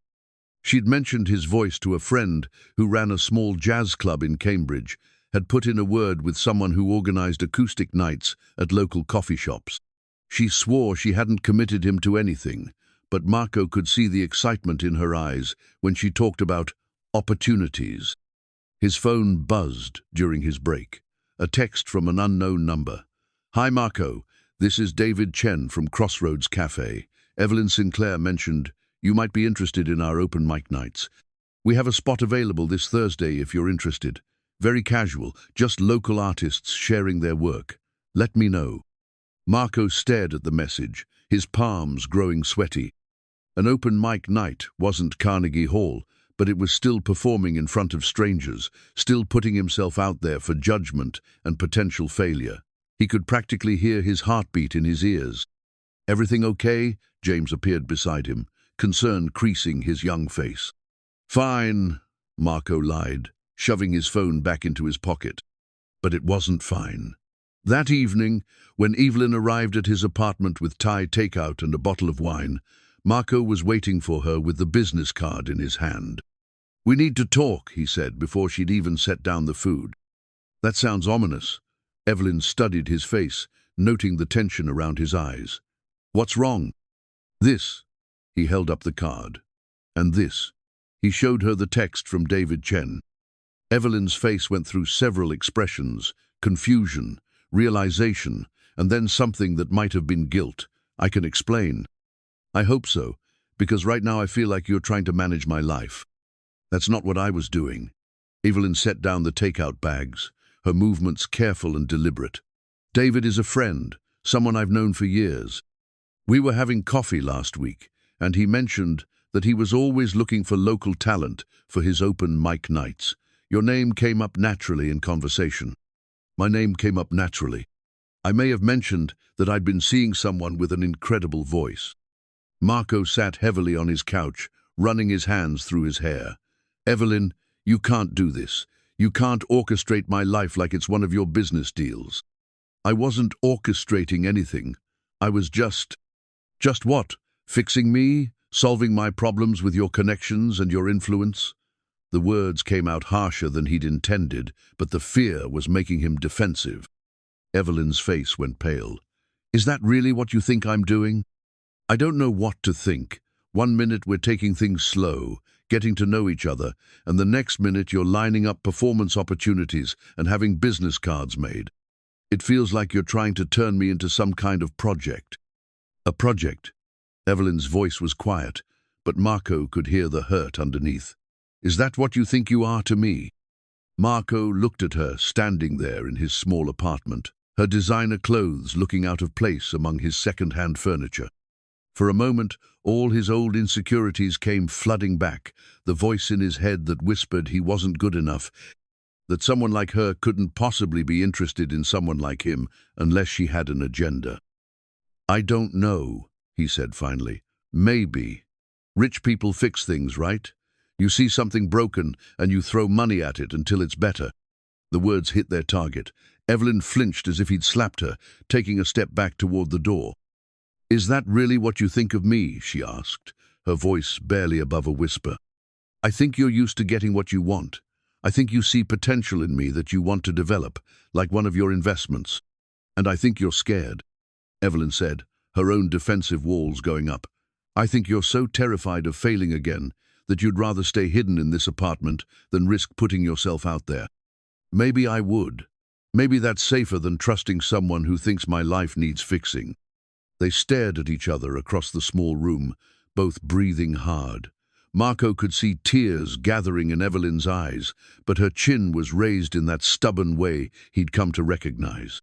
She'd mentioned his voice to a friend who ran a small jazz club in Cambridge, had put in a word with someone who organized acoustic nights at local coffee shops. She swore she hadn't committed him to anything, but Marco could see the excitement in her eyes when she talked about opportunities. His phone buzzed during his break. A text from an unknown number. "Hi Marco, this is David Chen from Crossroads Cafe. Evelyn Sinclair mentioned you might be interested in our open mic nights. We have a spot available this Thursday if you're interested. Very casual, just local artists sharing their work. Let me know." Marco stared at the message, his palms growing sweaty. An open mic night wasn't Carnegie Hall, but it was still performing in front of strangers, still putting himself out there for judgment and potential failure. He could practically hear his heartbeat in his ears. "Everything okay?" James appeared beside him, concern creasing his young face. "Fine," Marco lied, shoving his phone back into his pocket. But it wasn't fine. That evening, when Evelyn arrived at his apartment with Thai takeout and a bottle of wine, Marco was waiting for her with the business card in his hand. "We need to talk," he said before she'd even set down the food. "That sounds ominous." Evelyn studied his face, noting the tension around his eyes. "What's wrong?" "This." He held up the card. "And this." He showed her the text from David Chen. Evelyn's face went through several expressions: confusion, realization, and then something that might have been guilt. I can explain. I hope so, because right now I feel like you're trying to manage my life. That's not what I was doing. Evelyn set down the takeout bags, her movements careful and deliberate. David is a friend, someone I've known for years. We were having coffee last week, and he mentioned that he was always looking for local talent for his open mic nights. Your name came up naturally in conversation. My name came up naturally. I may have mentioned that I'd been seeing someone with an incredible voice. Marco sat heavily on his couch, running his hands through his hair. Evelyn, you can't do this. You can't orchestrate my life like it's one of your business deals. I wasn't orchestrating anything. I was just what? Fixing me? Solving my problems with your connections and your influence? The words came out harsher than he'd intended, but the fear was making him defensive. Evelyn's face went pale. Is that really what you think I'm doing? I don't know what to think. One minute we're taking things slow, getting to know each other, and the next minute you're lining up performance opportunities and having business cards made. It feels like you're trying to turn me into some kind of project. A project? Evelyn's voice was quiet, but Marco could hear the hurt underneath. Is that what you think you are to me? Marco looked at her, standing there in his small apartment, her designer clothes looking out of place among his second-hand furniture. For a moment, all his old insecurities came flooding back, the voice in his head that whispered he wasn't good enough, that someone like her couldn't possibly be interested in someone like him unless she had an agenda. I don't know, he said finally. Maybe. Rich people fix things, right? You see something broken and you throw money at it until it's better. The words hit their target. Evelyn flinched as if he'd slapped her, taking a step back toward the door. Is that really what you think of me? She asked, her voice barely above a whisper. I think you're used to getting what you want. I think you see potential in me that you want to develop, like one of your investments. And I think you're scared, Evelyn said, her own defensive walls going up. I think you're so terrified of failing again that you'd rather stay hidden in this apartment than risk putting yourself out there. Maybe I would. Maybe that's safer than trusting someone who thinks my life needs fixing. They stared at each other across the small room, both breathing hard. Marco could see tears gathering in Evelyn's eyes, but her chin was raised in that stubborn way he'd come to recognize.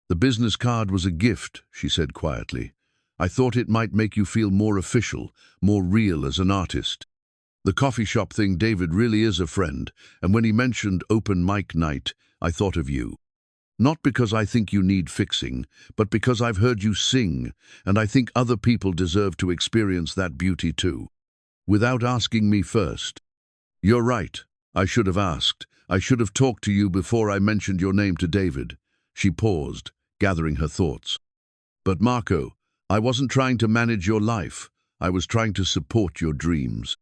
The business card was a gift, she said quietly. I thought it might make you feel more official, more real as an artist. The coffee shop thing, David really is a friend, and when he mentioned open mic night, I thought of you. Not because I think you need fixing, but because I've heard you sing, and I think other people deserve to experience that beauty too. Without asking me first. You're right. I should have asked. I should have talked to you before I mentioned your name to David. She paused, gathering her thoughts. But Marco, I wasn't trying to manage your life. I was trying to support your dreams.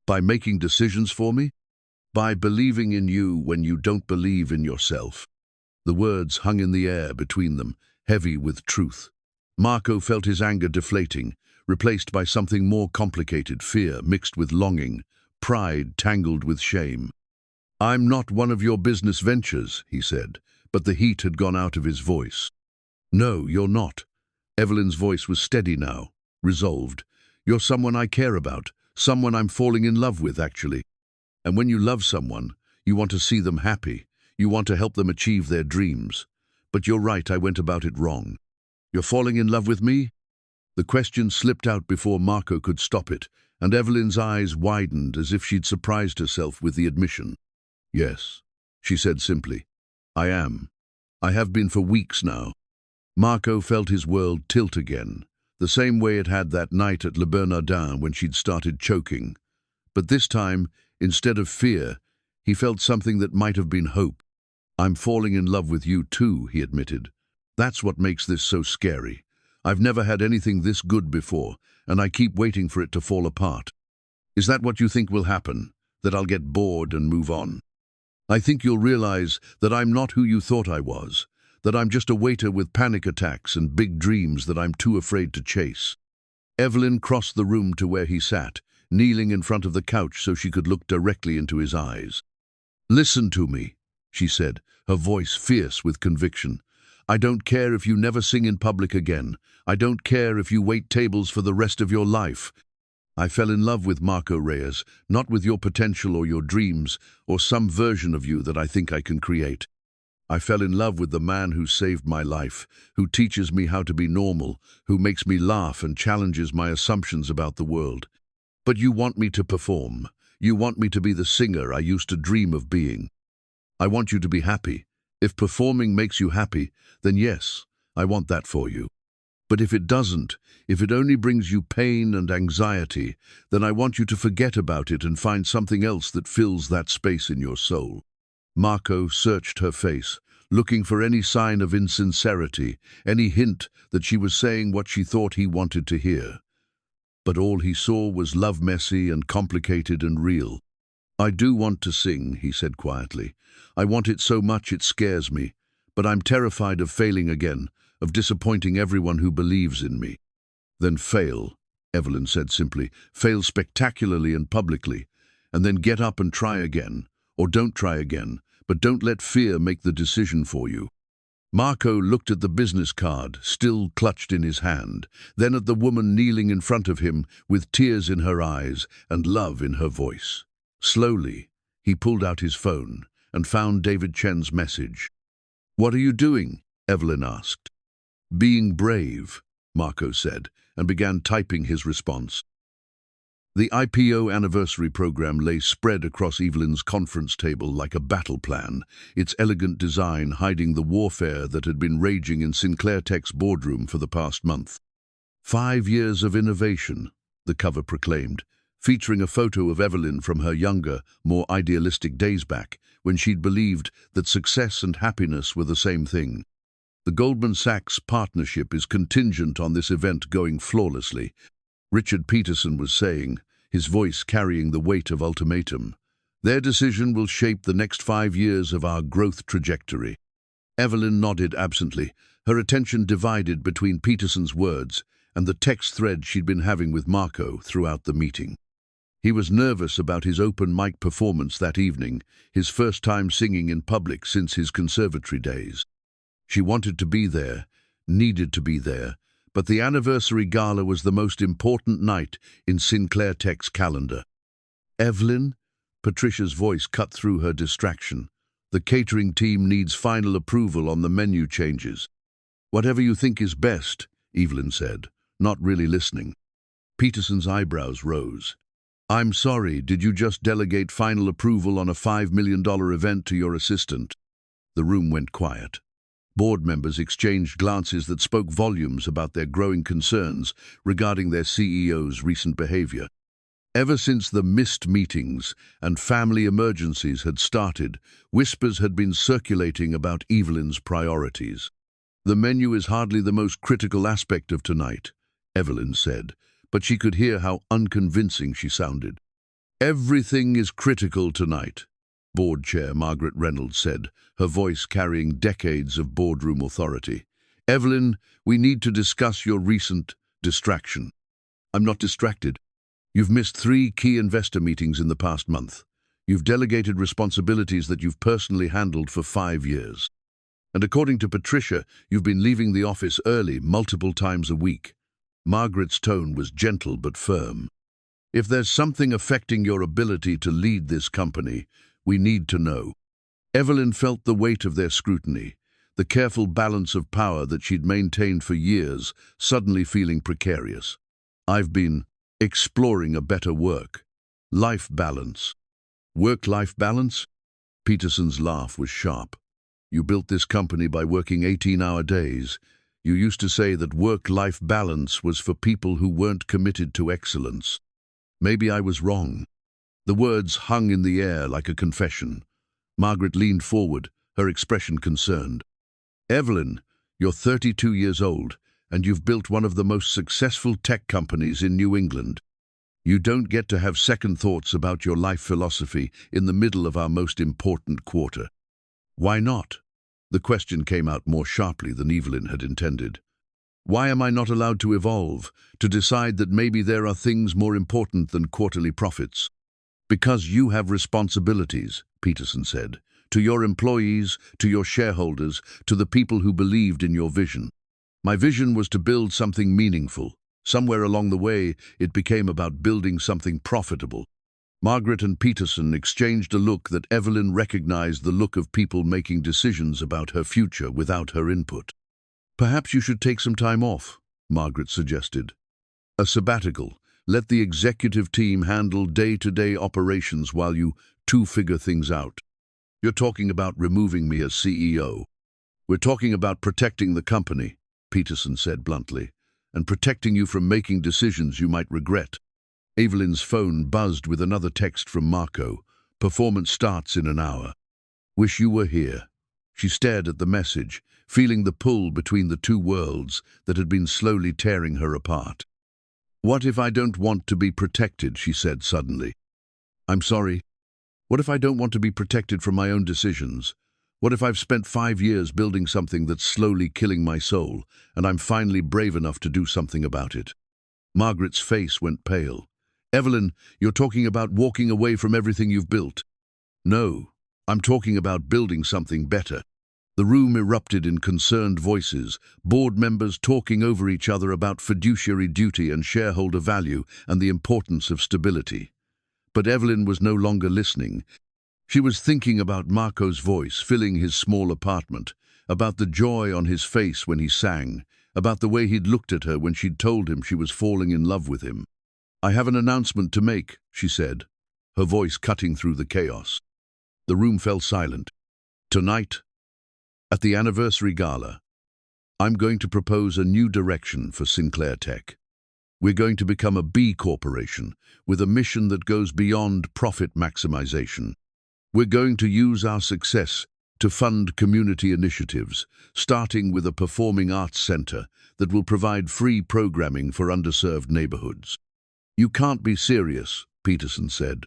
By making decisions for me? By believing in you when you don't believe in yourself. The words hung in the air between them, heavy with truth. Marco felt his anger deflating, replaced by something more complicated, fear mixed with longing, pride tangled with shame. I'm not one of your business ventures, he said, but the heat had gone out of his voice. No, you're not. Evelyn's voice was steady now, resolved. You're someone I care about, someone I'm falling in love with, actually. And when you love someone, you want to see them happy. You want to help them achieve their dreams. But you're right, I went about it wrong. You're falling in love with me? The question slipped out before Marco could stop it, and Evelyn's eyes widened as if she'd surprised herself with the admission. Yes, she said simply. I am. I have been for weeks now. Marco felt his world tilt again, the same way it had that night at Le Bernardin when she'd started choking. But this time, instead of fear, he felt something that might have been hope. I'm falling in love with you too, he admitted. That's what makes this so scary. I've never had anything this good before, and I keep waiting for it to fall apart. Is that what you think will happen? That I'll get bored and move on? I think you'll realize that I'm not who you thought I was, that I'm just a waiter with panic attacks and big dreams that I'm too afraid to chase. Evelyn crossed the room to where he sat, kneeling in front of the couch so she could look directly into his eyes. "Listen to me," she said, her voice fierce with conviction. "I don't care if you never sing in public again. I don't care if you wait tables for the rest of your life. I fell in love with Marco Reyes, not with your potential or your dreams, or some version of you that I think I can create. I fell in love with the man who saved my life, who teaches me how to be normal, who makes me laugh and challenges my assumptions about the world. But you want me to perform. You want me to be the singer I used to dream of being. I want you to be happy. If performing makes you happy, then yes, I want that for you. But if it doesn't, if it only brings you pain and anxiety, then I want you to forget about it and find something else that fills that space in your soul." Marco searched her face, looking for any sign of insincerity, any hint that she was saying what she thought he wanted to hear. But all he saw was love, messy and complicated and real. "I do want to sing," he said quietly. "I want it so much it scares me, but I'm terrified of failing again, of disappointing everyone who believes in me." "Then fail," Evelyn said simply. "Fail spectacularly and publicly, and then get up and try again. Or don't try again, but don't let fear make the decision for you." Marco looked at the business card, still clutched in his hand, then at the woman kneeling in front of him with tears in her eyes and love in her voice. Slowly, he pulled out his phone and found David Chen's message. "What are you doing?" Evelyn asked. "Being brave," Marco said, and began typing his response. The IPO anniversary program lay spread across Evelyn's conference table like a battle plan, its elegant design hiding the warfare that had been raging in Sinclair Tech's boardroom for the past month. 5 years of innovation, the cover proclaimed, featuring a photo of Evelyn from her younger, more idealistic days back, when she'd believed that success and happiness were the same thing. "The Goldman Sachs partnership is contingent on this event going flawlessly," Richard Peterson was saying, his voice carrying the weight of ultimatum. "Their decision will shape the next 5 years of our growth trajectory." Evelyn nodded absently, her attention divided between Peterson's words and the text thread she'd been having with Marco throughout the meeting. He was nervous about his open mic performance that evening, his first time singing in public since his conservatory days. She wanted to be there, needed to be there, but the anniversary gala was the most important night in Sinclair Tech's calendar. "Evelyn?" Patricia's voice cut through her distraction. "The catering team needs final approval on the menu changes." "Whatever you think is best," Evelyn said, not really listening. Peterson's eyebrows rose. "I'm sorry, did you just delegate final approval on a $5 million event to your assistant?" The room went quiet. Board members exchanged glances that spoke volumes about their growing concerns regarding their CEO's recent behavior. Ever since the missed meetings and family emergencies had started, whispers had been circulating about Evelyn's priorities. "The menu is hardly the most critical aspect of tonight," Evelyn said, but she could hear how unconvincing she sounded. "Everything is critical tonight," Board Chair Margaret Reynolds said, her voice carrying decades of boardroom authority. "Evelyn, we need to discuss your recent distraction." "I'm not distracted. You've missed 3 key investor meetings in the past month. You've delegated responsibilities that you've personally handled for 5 years. And according to Patricia, you've been leaving the office early multiple times a week." Margaret's tone was gentle but firm. "If there's something affecting your ability to lead this company, we need to know." Evelyn felt the weight of their scrutiny, the careful balance of power that she'd maintained for years, suddenly feeling precarious. "I've been exploring a better work-life balance." "Work-life balance?" Peterson's laugh was sharp. "You built this company by working 18-hour days. You used to say that work-life balance was for people who weren't committed to excellence. Maybe I was wrong." The words hung in the air like a confession. Margaret leaned forward, her expression concerned. "Evelyn, you're 32 years old, and you've built one of the most successful tech companies in New England. You don't get to have second thoughts about your life philosophy in the middle of our most important quarter." "Why not?" The question came out more sharply than Evelyn had intended. Why am I not allowed to evolve, to decide that maybe there are things more important than quarterly profits? Because you have responsibilities, Peterson said, to your employees, to your shareholders, to the people who believed in your vision. My vision was to build something meaningful. Somewhere along the way, it became about building something profitable. Margaret and Peterson exchanged a look that Evelyn recognized, the look of people making decisions about her future without her input. Perhaps you should take some time off, Margaret suggested. A sabbatical. Let the executive team handle day-to-day operations while you figure things out. You're talking about removing me as CEO. We're talking about protecting the company, Peterson said bluntly, and protecting you from making decisions you might regret. Evelyn's phone buzzed with another text from Marco. Performance starts in an hour. Wish you were here. She stared at the message, feeling the pull between the two worlds that had been slowly tearing her apart. What if I don't want to be protected, she said suddenly. I'm sorry. What if I don't want to be protected from my own decisions? What if I've spent 5 years building something that's slowly killing my soul, and I'm finally brave enough to do something about it? Margaret's face went pale. Evelyn, you're talking about walking away from everything you've built. No, I'm talking about building something better. The room erupted in concerned voices, board members talking over each other about fiduciary duty and shareholder value and the importance of stability. But Evelyn was no longer listening. She was thinking about Marco's voice filling his small apartment, about the joy on his face when he sang, about the way he'd looked at her when she'd told him she was falling in love with him. I have an announcement to make, she said, her voice cutting through the chaos. The room fell silent. Tonight, at the anniversary gala, I'm going to propose a new direction for Sinclair Tech. We're going to become a B corporation with a mission that goes beyond profit maximization. We're going to use our success to fund community initiatives, starting with a performing arts center that will provide free programming for underserved neighborhoods. You can't be serious, Peterson said.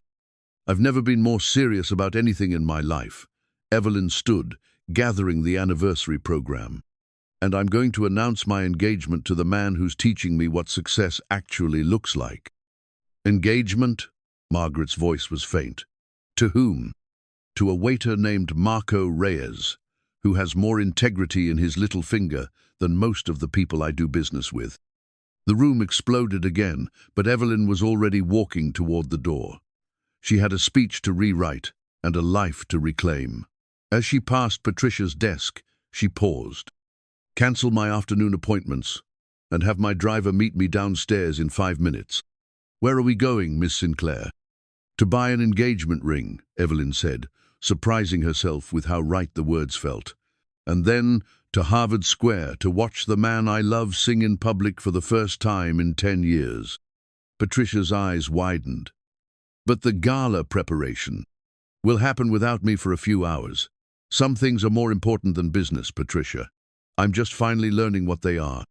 I've never been more serious about anything in my life. Evelyn stood, gathering the anniversary program. And I'm going to announce my engagement to the man who's teaching me what success actually looks like. Engagement? Margaret's voice was faint. To whom? To a waiter named Marco Reyes, who has more integrity in his little finger than most of the people I do business with. The room exploded again, but Evelyn was already walking toward the door. She had a speech to rewrite and a life to reclaim. As she passed Patricia's desk, she paused. Cancel my afternoon appointments and have my driver meet me downstairs in 5 minutes. Where are we going, Miss Sinclair? To buy an engagement ring, Evelyn said, surprising herself with how right the words felt. And then to Harvard Square to watch the man I love sing in public for the first time in 10 years. Patricia's eyes widened. But the gala preparation will happen without me for a few hours. Some things are more important than business, Patricia. I'm just finally learning what they are.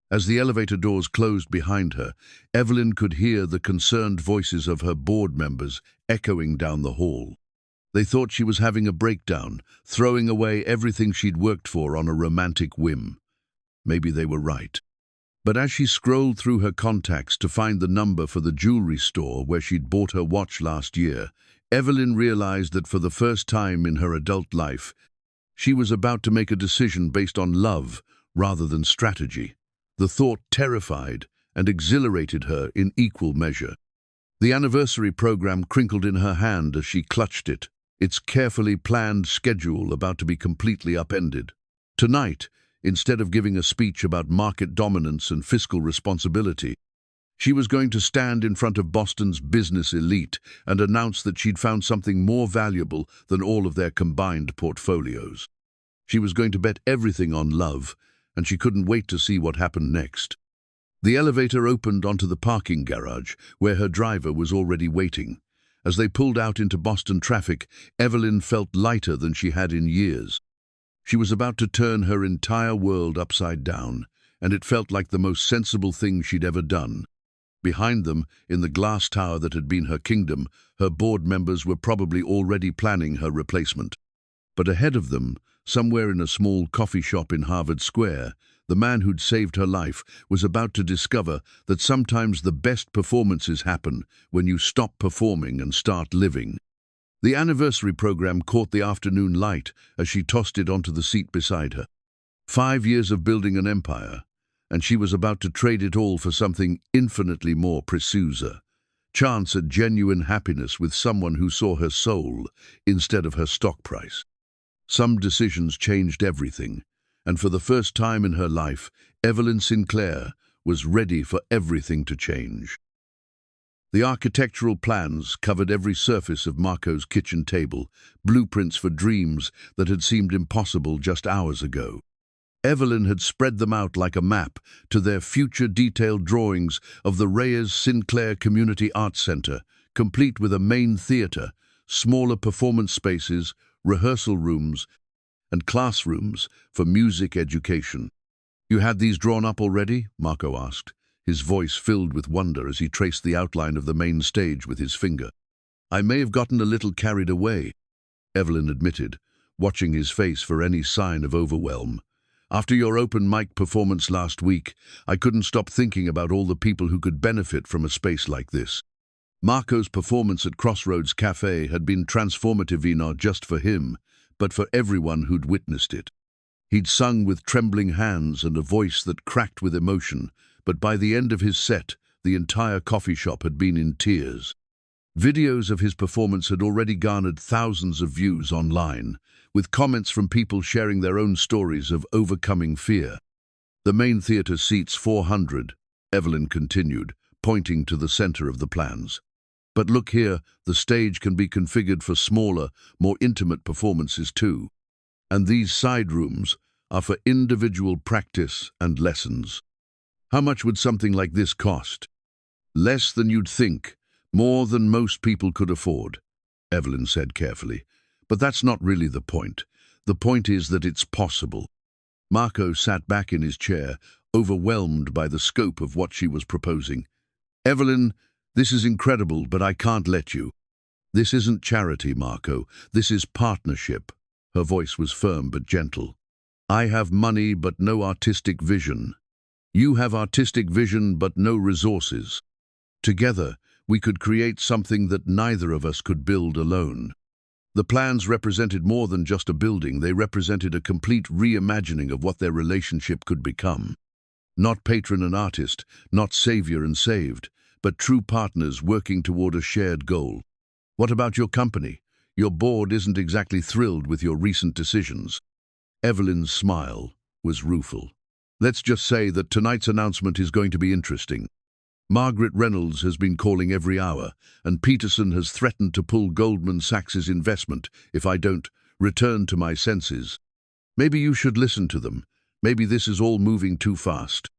As the elevator doors closed behind her, Evelyn could hear the concerned voices of her board members echoing down the hall. They thought she was having a breakdown, throwing away everything she'd worked for on a romantic whim. Maybe they were right. But as she scrolled through her contacts to find the number for the jewelry store where she'd bought her watch last year, Evelyn realized that for the first time in her adult life, she was about to make a decision based on love rather than strategy. The thought terrified and exhilarated her in equal measure. The anniversary program crinkled in her hand as she clutched it, its carefully planned schedule about to be completely upended. Tonight, instead of giving a speech about market dominance and fiscal responsibility, she was going to stand in front of Boston's business elite and announce that she'd found something more valuable than all of their combined portfolios. She was going to bet everything on love, and she couldn't wait to see what happened next. The elevator opened onto the parking garage, where her driver was already waiting. As they pulled out into Boston traffic, Evelyn felt lighter than she had in years. She was about to turn her entire world upside down, and it felt like the most sensible thing she'd ever done. Behind them, in the glass tower that had been her kingdom, her board members were probably already planning her replacement. But ahead of them, somewhere in a small coffee shop in Harvard Square, The man who'd saved her life was about to discover that sometimes the best performances happen when you stop performing and start living. The anniversary program caught the afternoon light as she tossed it onto the seat beside her. 5 years of building an empire, and she was about to trade it all for something infinitely more precious. Chance at genuine happiness with someone who saw her soul instead of her stock price. Some decisions changed everything, and for the first time in her life, Evelyn Sinclair was ready for everything to change. The architectural plans covered every surface of Marco's kitchen table, blueprints for dreams that had seemed impossible just hours ago. Evelyn had spread them out like a map to their future detailed drawings of the Reyes Sinclair Community Arts Center, complete with a main theater, smaller performance spaces, rehearsal rooms, and classrooms for music education. "You had these drawn up already?" Marco asked, his voice filled with wonder as he traced the outline of the main stage with his finger. "I may have gotten a little carried away," Evelyn admitted, watching his face for any sign of overwhelm. "After your open mic performance last week, I couldn't stop thinking about all the people who could benefit from a space like this." Marco's performance at Crossroads Cafe had been transformative, not just for him, but for everyone who'd witnessed it. He'd sung with trembling hands and a voice that cracked with emotion, but by the end of his set, the entire coffee shop had been in tears. Videos of his performance had already garnered thousands of views online, with comments from people sharing their own stories of overcoming fear. "The main theater seats 400, Evelyn continued, pointing to the center of the plans. "But look here, the stage can be configured for smaller, more intimate performances too. And these side rooms are for individual practice and lessons." "How much would something like this cost?" "Less than you'd think, more than most people could afford," Evelyn said carefully. "But that's not really the point. The point is that it's possible." Marco sat back in his chair, overwhelmed by the scope of what she was proposing. "Evelyn, this is incredible, but I can't let you." "This isn't charity, Marco. This is partnership." Her voice was firm but gentle. "I have money but no artistic vision. You have artistic vision but no resources. Together, we could create something that neither of us could build alone." The plans represented more than just a building. They represented a complete reimagining of what their relationship could become. Not patron and artist, not savior and saved, but true partners working toward a shared goal. "What about your company? Your board isn't exactly thrilled with your recent decisions." Evelyn's smile was rueful. "Let's just say that tonight's announcement is going to be interesting. Margaret Reynolds has been calling every hour, and Peterson has threatened to pull Goldman Sachs's investment if I don't return to my senses. Maybe you should listen to them. Maybe this is all moving too fast."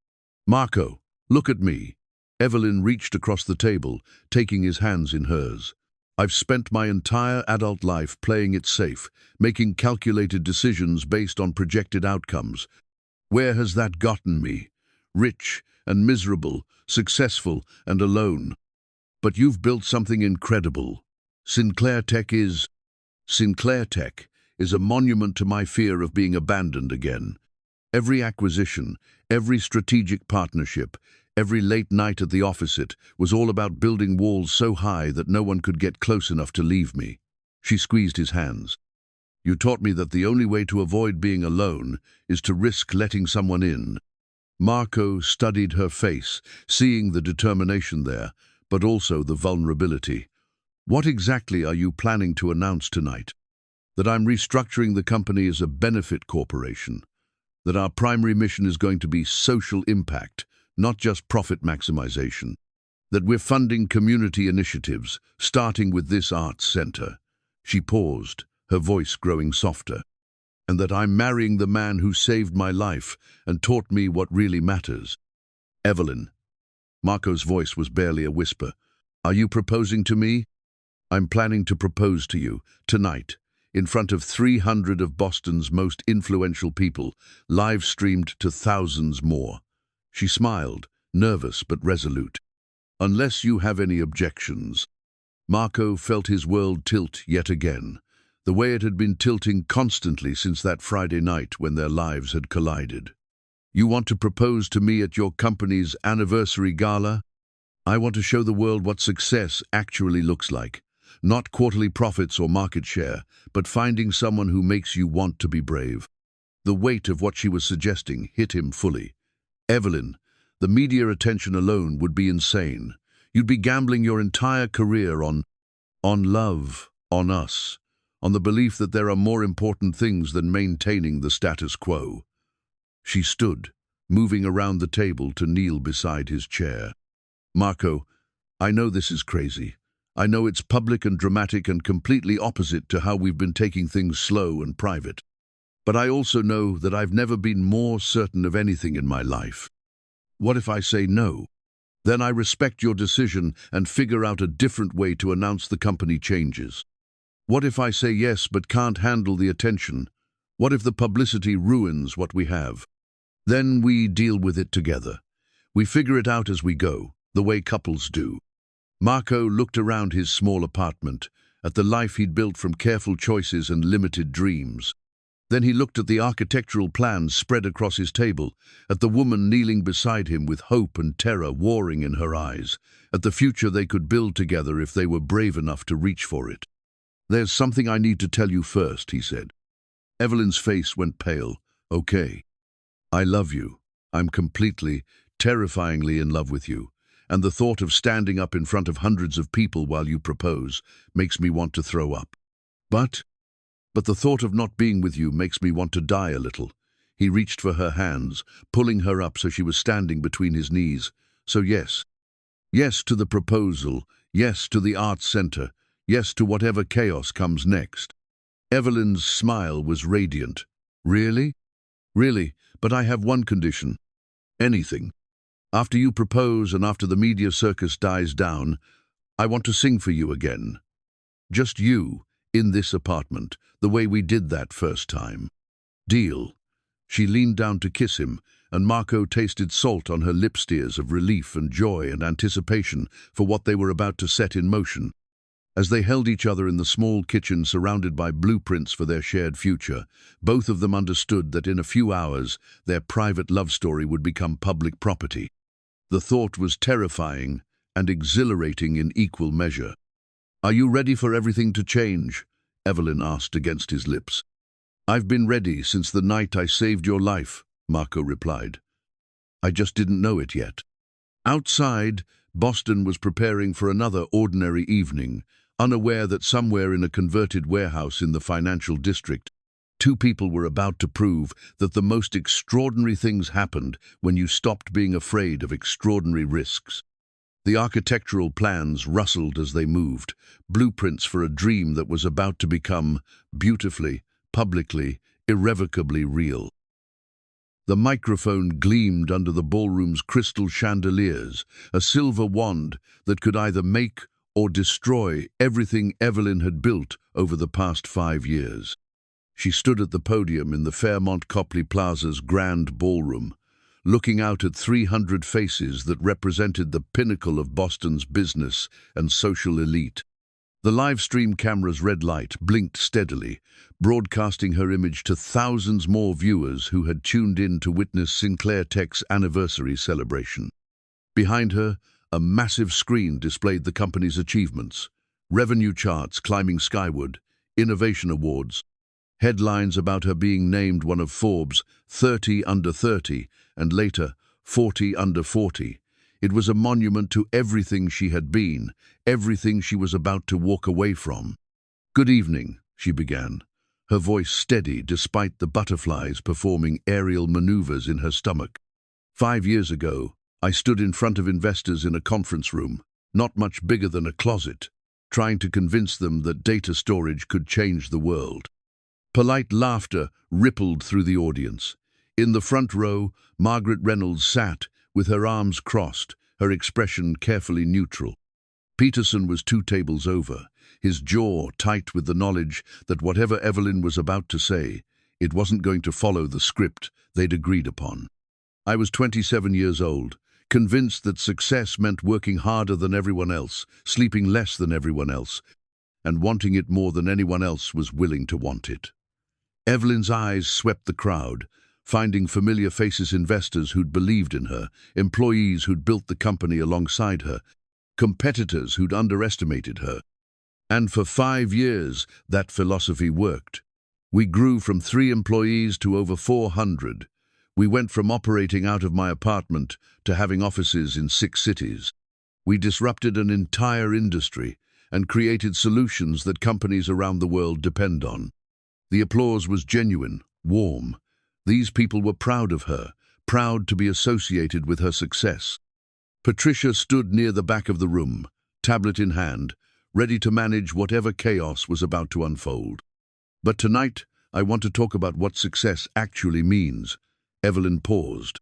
"Marco, look at me." Evelyn reached across the table, taking his hands in hers. "I've spent my entire adult life playing it safe, making calculated decisions based on projected outcomes. Where has that gotten me? Rich and miserable, successful and alone. But you've built something incredible. Sinclair Tech is a monument to my fear of being abandoned again. Every acquisition, every strategic partnership, every late night at the opposite was all about building walls so high that no one could get close enough to leave me." She squeezed his hands. "You taught me that the only way to avoid being alone is to risk letting someone in." Marco studied her face, seeing the determination there, but also the vulnerability. "What exactly are you planning to announce tonight?" "That I'm restructuring the company as a benefit corporation. That our primary mission is going to be social impact, not just profit maximization. That we're funding community initiatives, starting with this arts center." She paused, her voice growing softer. "And that I'm marrying the man who saved my life and taught me what really matters." "Evelyn." Marco's voice was barely a whisper. "Are you proposing to me?" "I'm planning to propose to you, tonight, in front of 300 of Boston's most influential people, live-streamed to thousands more." She smiled, nervous but resolute. "Unless you have any objections." Marco felt his world tilt yet again, the way it had been tilting constantly since that Friday night when their lives had collided. You want to propose to me at your company's anniversary gala? I want to show the world what success actually looks like. Not quarterly profits or market share, but finding someone who makes you want to be brave. The weight of what she was suggesting hit him fully. Evelyn, the media attention alone would be insane. You'd be gambling your entire career on love, on us, on the belief that there are more important things than maintaining the status quo. She stood, moving around the table to kneel beside his chair. Marco, I know this is crazy. I know it's public and dramatic and completely opposite to how we've been taking things slow and private. But I also know that I've never been more certain of anything in my life. What if I say no? Then I respect your decision and figure out a different way to announce the company changes. What if I say yes but can't handle the attention? What if the publicity ruins what we have? Then we deal with it together. We figure it out as we go, the way couples do. Marco looked around his small apartment, at the life he'd built from careful choices and limited dreams. Then he looked at the architectural plans spread across his table, at the woman kneeling beside him with hope and terror warring in her eyes, at the future they could build together if they were brave enough to reach for it. "There's something I need to tell you first," he said. Evelyn's face went pale. "Okay. I love you. I'm completely, terrifyingly in love with you. And the thought of standing up in front of hundreds of people while you propose makes me want to throw up. But the thought of not being with you makes me want to die a little." He reached for her hands, pulling her up so she was standing between his knees. "So yes. Yes to the proposal. Yes to the arts center. Yes to whatever chaos comes next." Evelyn's smile was radiant. "Really? Really, but I have one condition. Anything. After you propose and after the media circus dies down, I want to sing for you again. Just you, in this apartment, the way we did that first time. Deal?" She leaned down to kiss him, and Marco tasted salt on her lips, tears of relief and joy and anticipation for what they were about to set in motion. As they held each other in the small kitchen surrounded by blueprints for their shared future, both of them understood that in a few hours their private love story would become public property. The thought was terrifying and exhilarating in equal measure. "Are you ready for everything to change?" Evelyn asked against his lips. "I've been ready since the night I saved your life," Marco replied. "I just didn't know it yet." Outside, Boston was preparing for another ordinary evening, unaware that somewhere in a converted warehouse in the financial district, two people were about to prove that the most extraordinary things happened when you stopped being afraid of extraordinary risks. The architectural plans rustled as they moved, blueprints for a dream that was about to become beautifully, publicly, irrevocably real. The microphone gleamed under the ballroom's crystal chandeliers, a silver wand that could either make or destroy everything Evelyn had built over the past 5 years. She stood at the podium in the Fairmont Copley Plaza's grand ballroom, looking out at 300 faces that represented the pinnacle of Boston's business and social elite. The live stream camera's red light blinked steadily, broadcasting her image to thousands more viewers who had tuned in to witness Sinclair Tech's anniversary celebration. Behind her, a massive screen displayed the company's achievements, revenue charts climbing skyward, innovation awards, headlines about her being named one of Forbes' 30 under 30 and later 40 under 40. It was a monument to everything she had been, everything she was about to walk away from. "Good evening," she began, her voice steady despite the butterflies performing aerial maneuvers in her stomach. "5 years ago, I stood in front of investors in a conference room, not much bigger than a closet, trying to convince them that data storage could change the world." Polite laughter rippled through the audience. In the front row, Margaret Reynolds sat, with her arms crossed, her expression carefully neutral. Peterson was 2 tables over, his jaw tight with the knowledge that whatever Evelyn was about to say, it wasn't going to follow the script they'd agreed upon. "I was 27 years old, convinced that success meant working harder than everyone else, sleeping less than everyone else, and wanting it more than anyone else was willing to want it." Evelyn's eyes swept the crowd, finding familiar faces, investors who'd believed in her, employees who'd built the company alongside her, competitors who'd underestimated her. And for 5 years, that philosophy worked. We grew from 3 employees to over 400. We went from operating out of my apartment to having offices in 6 cities. We disrupted an entire industry and created solutions that companies around the world depend on. The applause was genuine, warm. These people were proud of her, proud to be associated with her success. Patricia stood near the back of the room, tablet in hand, ready to manage whatever chaos was about to unfold. But tonight, I want to talk about what success actually means. Evelyn paused,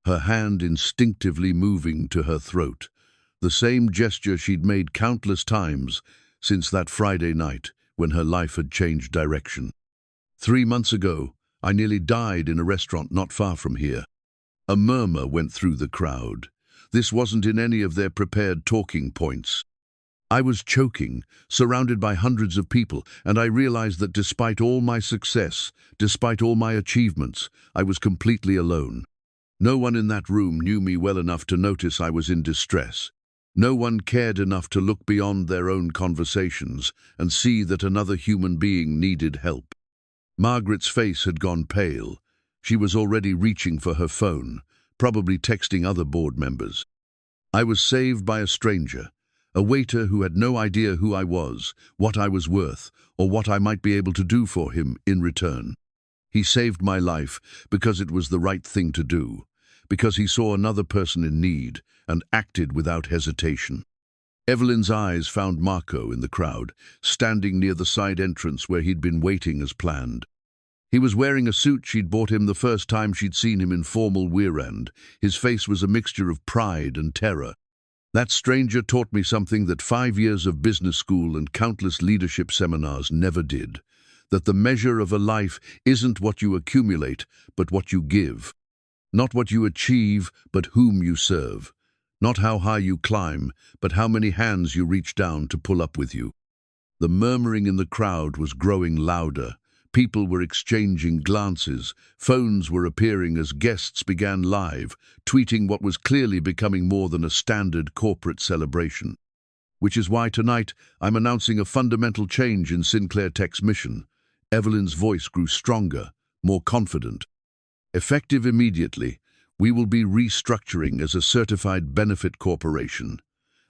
her hand instinctively moving to her throat, the same gesture she'd made countless times since that Friday night when her life had changed direction. 3 months ago, I nearly died in a restaurant not far from here. A murmur went through the crowd. This wasn't in any of their prepared talking points. I was choking, surrounded by hundreds of people, and I realized that despite all my success, despite all my achievements, I was completely alone. No one in that room knew me well enough to notice I was in distress. No one cared enough to look beyond their own conversations and see that another human being needed help. Margaret's face had gone pale. She was already reaching for her phone, probably texting other board members. I was saved by a stranger, a waiter who had no idea who I was, what I was worth, or what I might be able to do for him in return. He saved my life because it was the right thing to do, because he saw another person in need and acted without hesitation. Evelyn's eyes found Marco in the crowd, standing near the side entrance where he'd been waiting as planned. He was wearing a suit she'd bought him the first time she'd seen him in formal weekend. His face was a mixture of pride and terror. That stranger taught me something that 5 years of business school and countless leadership seminars never did, that the measure of a life isn't what you accumulate, but what you give. Not what you achieve, but whom you serve. Not how high you climb, but how many hands you reach down to pull up with you. The murmuring in the crowd was growing louder. People were exchanging glances. Phones were appearing as guests began live, tweeting what was clearly becoming more than a standard corporate celebration. Which is why tonight I'm announcing a fundamental change in Sinclair Tech's mission. Evelyn's voice grew stronger, more confident. Effective immediately, we will be restructuring as a certified benefit corporation.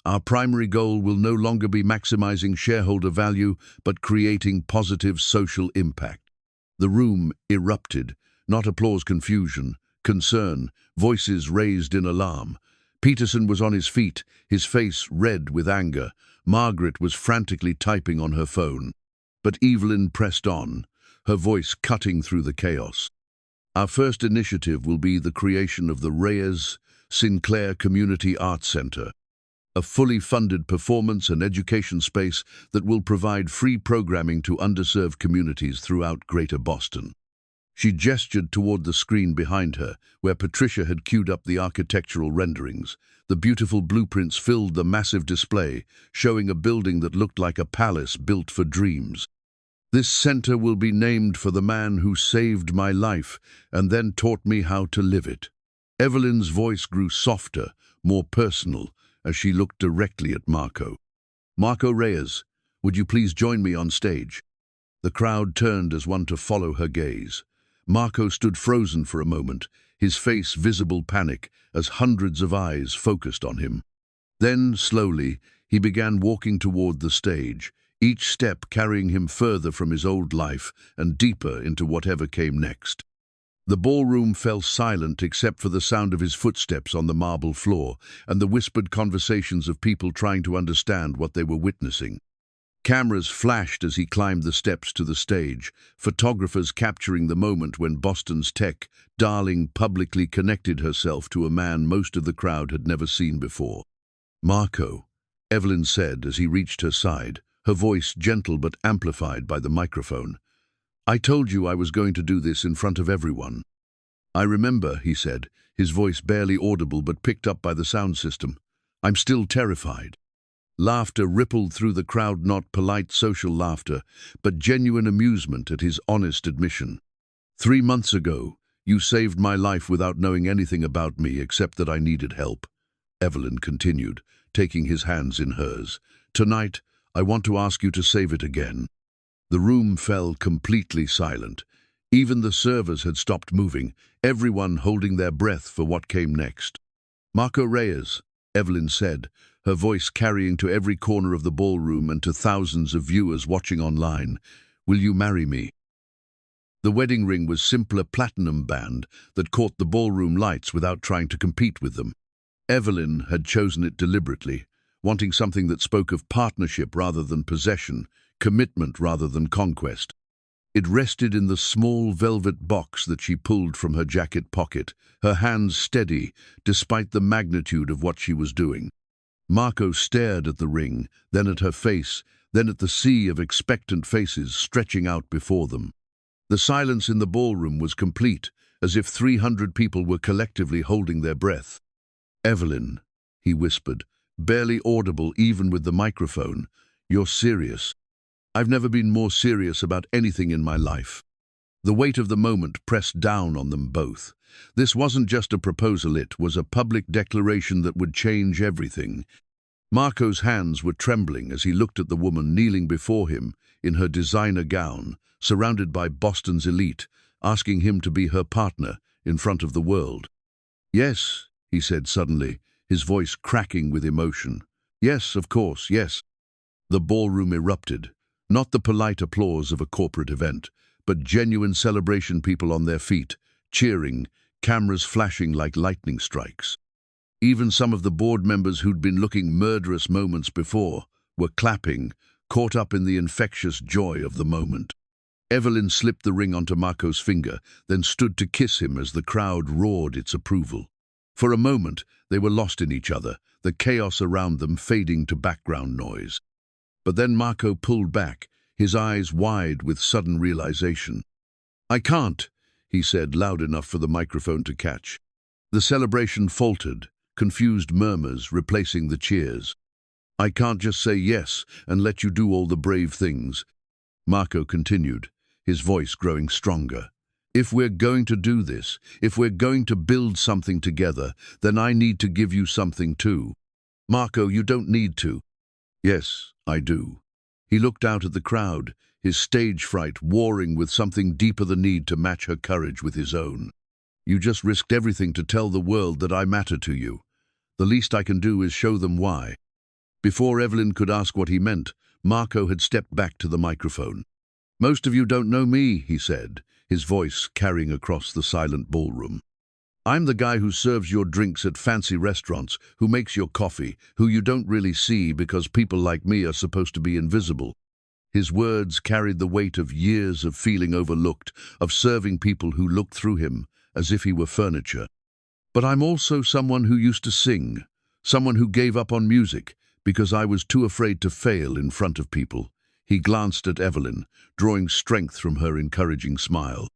Our primary goal will no longer be maximizing shareholder value, but creating positive social impact. The room erupted, not applause, confusion, concern, voices raised in alarm. Peterson was on his feet, his face red with anger. Margaret was frantically typing on her phone. But Evelyn pressed on, her voice cutting through the chaos. Our first initiative will be the creation of the Reyes Sinclair Community Arts Center, a fully funded performance and education space that will provide free programming to underserved communities throughout Greater Boston. She gestured toward the screen behind her, where Patricia had queued up the architectural renderings. The beautiful blueprints filled the massive display, showing a building that looked like a palace built for dreams. This center will be named for the man who saved my life and then taught me how to live it. Evelyn's voice grew softer, more personal, as she looked directly at Marco. Marco Reyes, would you please join me on stage? The crowd turned as one to follow her gaze. Marco stood frozen for a moment, his face visible panic as hundreds of eyes focused on him. Then, slowly, he began walking toward the stage, each step carrying him further from his old life and deeper into whatever came next. The ballroom fell silent except for the sound of his footsteps on the marble floor and the whispered conversations of people trying to understand what they were witnessing. Cameras flashed as he climbed the steps to the stage, photographers capturing the moment when Boston's tech darling publicly connected herself to a man most of the crowd had never seen before. "Marco," Evelyn said as he reached her side, her voice gentle but amplified by the microphone. "I told you I was going to do this in front of everyone." "I remember," he said, his voice barely audible but picked up by the sound system. "I'm still terrified." Laughter rippled through the crowd, not polite social laughter, but genuine amusement at his honest admission. 3 months ago, You saved my life without knowing anything about me except that I needed help. Evelyn continued, taking his hands in hers. Tonight, I want to ask you to save it again. The room fell completely silent. Even the servers had stopped moving, everyone holding their breath for what came next. Marco Reyes, Evelyn said, her voice carrying to every corner of the ballroom and to thousands of viewers watching online. Will you marry me? The wedding ring was simply platinum band that caught the ballroom lights without trying to compete with them. Evelyn had chosen it deliberately, wanting something that spoke of partnership rather than possession, commitment rather than conquest. It rested in the small velvet box that she pulled from her jacket pocket, her hands steady despite the magnitude of what she was doing. Marco stared at the ring, then at her face, then at the sea of expectant faces stretching out before them. The silence in the ballroom was complete, as if 300 people were collectively holding their breath. "Evelyn," he whispered, barely audible even with the microphone, "you're serious." "I've never been more serious about anything in my life." The weight of the moment pressed down on them both. This wasn't just a proposal, it was a public declaration that would change everything. Marco's hands were trembling as he looked at the woman kneeling before him in her designer gown, surrounded by Boston's elite, asking him to be her partner in front of the world. "Yes," he said suddenly, his voice cracking with emotion. "Yes, of course, yes." The ballroom erupted, not the polite applause of a corporate event, but genuine celebration, people on their feet, cheering, cameras flashing like lightning strikes. Even some of the board members who'd been looking murderous moments before were clapping, caught up in the infectious joy of the moment. Evelyn slipped the ring onto Marco's finger, then stood to kiss him as the crowd roared its approval. For a moment, they were lost in each other, the chaos around them fading to background noise. But then Marco pulled back, his eyes wide with sudden realization. "I can't," he said, loud enough for the microphone to catch. The celebration faltered, confused murmurs replacing the cheers. "I can't just say yes and let you do all the brave things," Marco continued, his voice growing stronger. "If we're going to do this, if we're going to build something together, then I need to give you something too." "Marco, you don't need to." "Yes, I do." He looked out at the crowd, his stage fright warring with something deeper, the need to match her courage with his own. "You just risked everything to tell the world that I matter to you. The least I can do is show them why." Before Evelyn could ask what he meant, Marco had stepped back to the microphone. "Most of you don't know me," he said, his voice carrying across the silent ballroom. "I'm the guy who serves your drinks at fancy restaurants, who makes your coffee, who you don't really see because people like me are supposed to be invisible." His words carried the weight of years of feeling overlooked, of serving people who looked through him as if he were furniture. "But I'm also someone who used to sing, someone who gave up on music because I was too afraid to fail in front of people." He glanced at Evelyn, drawing strength from her encouraging smile.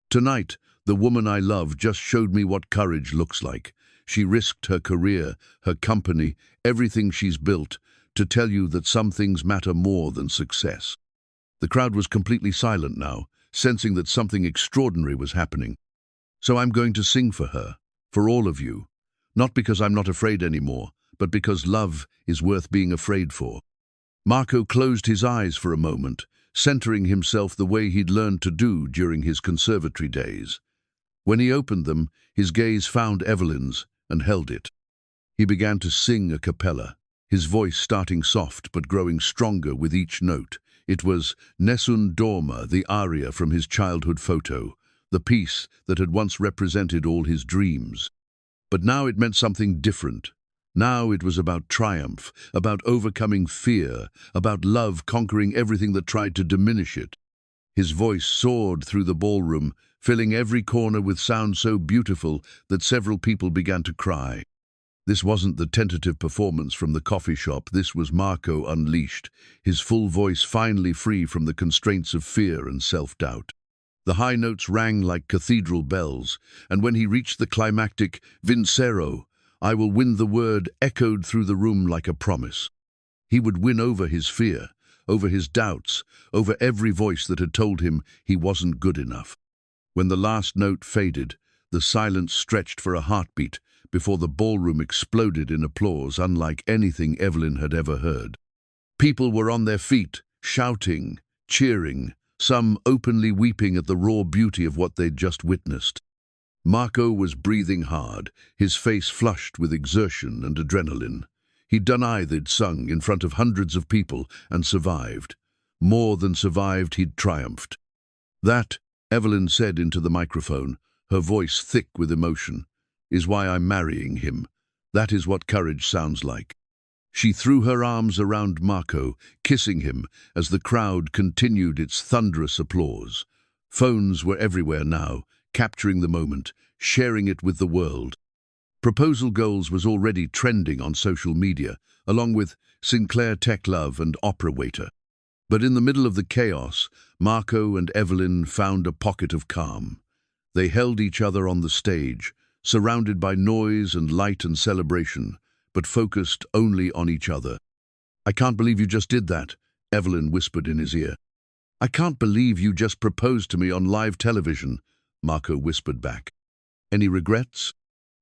"Tonight, the woman I love just showed me what courage looks like. She risked her career, her company, everything she's built, to tell you that some things matter more than success." The crowd was completely silent now, sensing that something extraordinary was happening. "So I'm going to sing for her, for all of you. Not because I'm not afraid anymore, but because love is worth being afraid for." Marco closed his eyes for a moment, centering himself the way he'd learned to do during his conservatory days. When he opened them, his gaze found Evelyn's and held it. He began to sing a cappella, his voice starting soft but growing stronger with each note. It was Nessun Dorma, the aria from his childhood photo, the piece that had once represented all his dreams. But now it meant something different. Now it was about triumph, about overcoming fear, about love conquering everything that tried to diminish it. His voice soared through the ballroom, filling every corner with sound so beautiful that several people began to cry. This wasn't the tentative performance from the coffee shop, this was Marco unleashed, his full voice finally free from the constraints of fear and self-doubt. The high notes rang like cathedral bells, and when he reached the climactic "Vincero, I will win the word," echoed through the room like a promise. He would win over his fear, over his doubts, over every voice that had told him he wasn't good enough. When the last note faded, the silence stretched for a heartbeat before the ballroom exploded in applause unlike anything Evelyn had ever heard. People were on their feet, shouting, cheering, some openly weeping at the raw beauty of what they'd just witnessed. Marco was breathing hard, his face flushed with exertion and adrenaline. He'd done they'd sung in front of hundreds of people and survived. More than survived, he'd triumphed. "That," Evelyn said into the microphone, her voice thick with emotion, "is why I'm marrying him. That is what courage sounds like." She threw her arms around Marco, kissing him as the crowd continued its thunderous applause. Phones were everywhere now, capturing the moment, sharing it with the world. Proposal Goals was already trending on social media, along with Sinclair Tech Love and Opera Waiter. But in the middle of the chaos, Marco and Evelyn found a pocket of calm. They held each other on the stage, surrounded by noise and light and celebration, but focused only on each other. "I can't believe you just did that," Evelyn whispered in his ear. "I can't believe you just proposed to me on live television," Marco whispered back. "Any regrets?"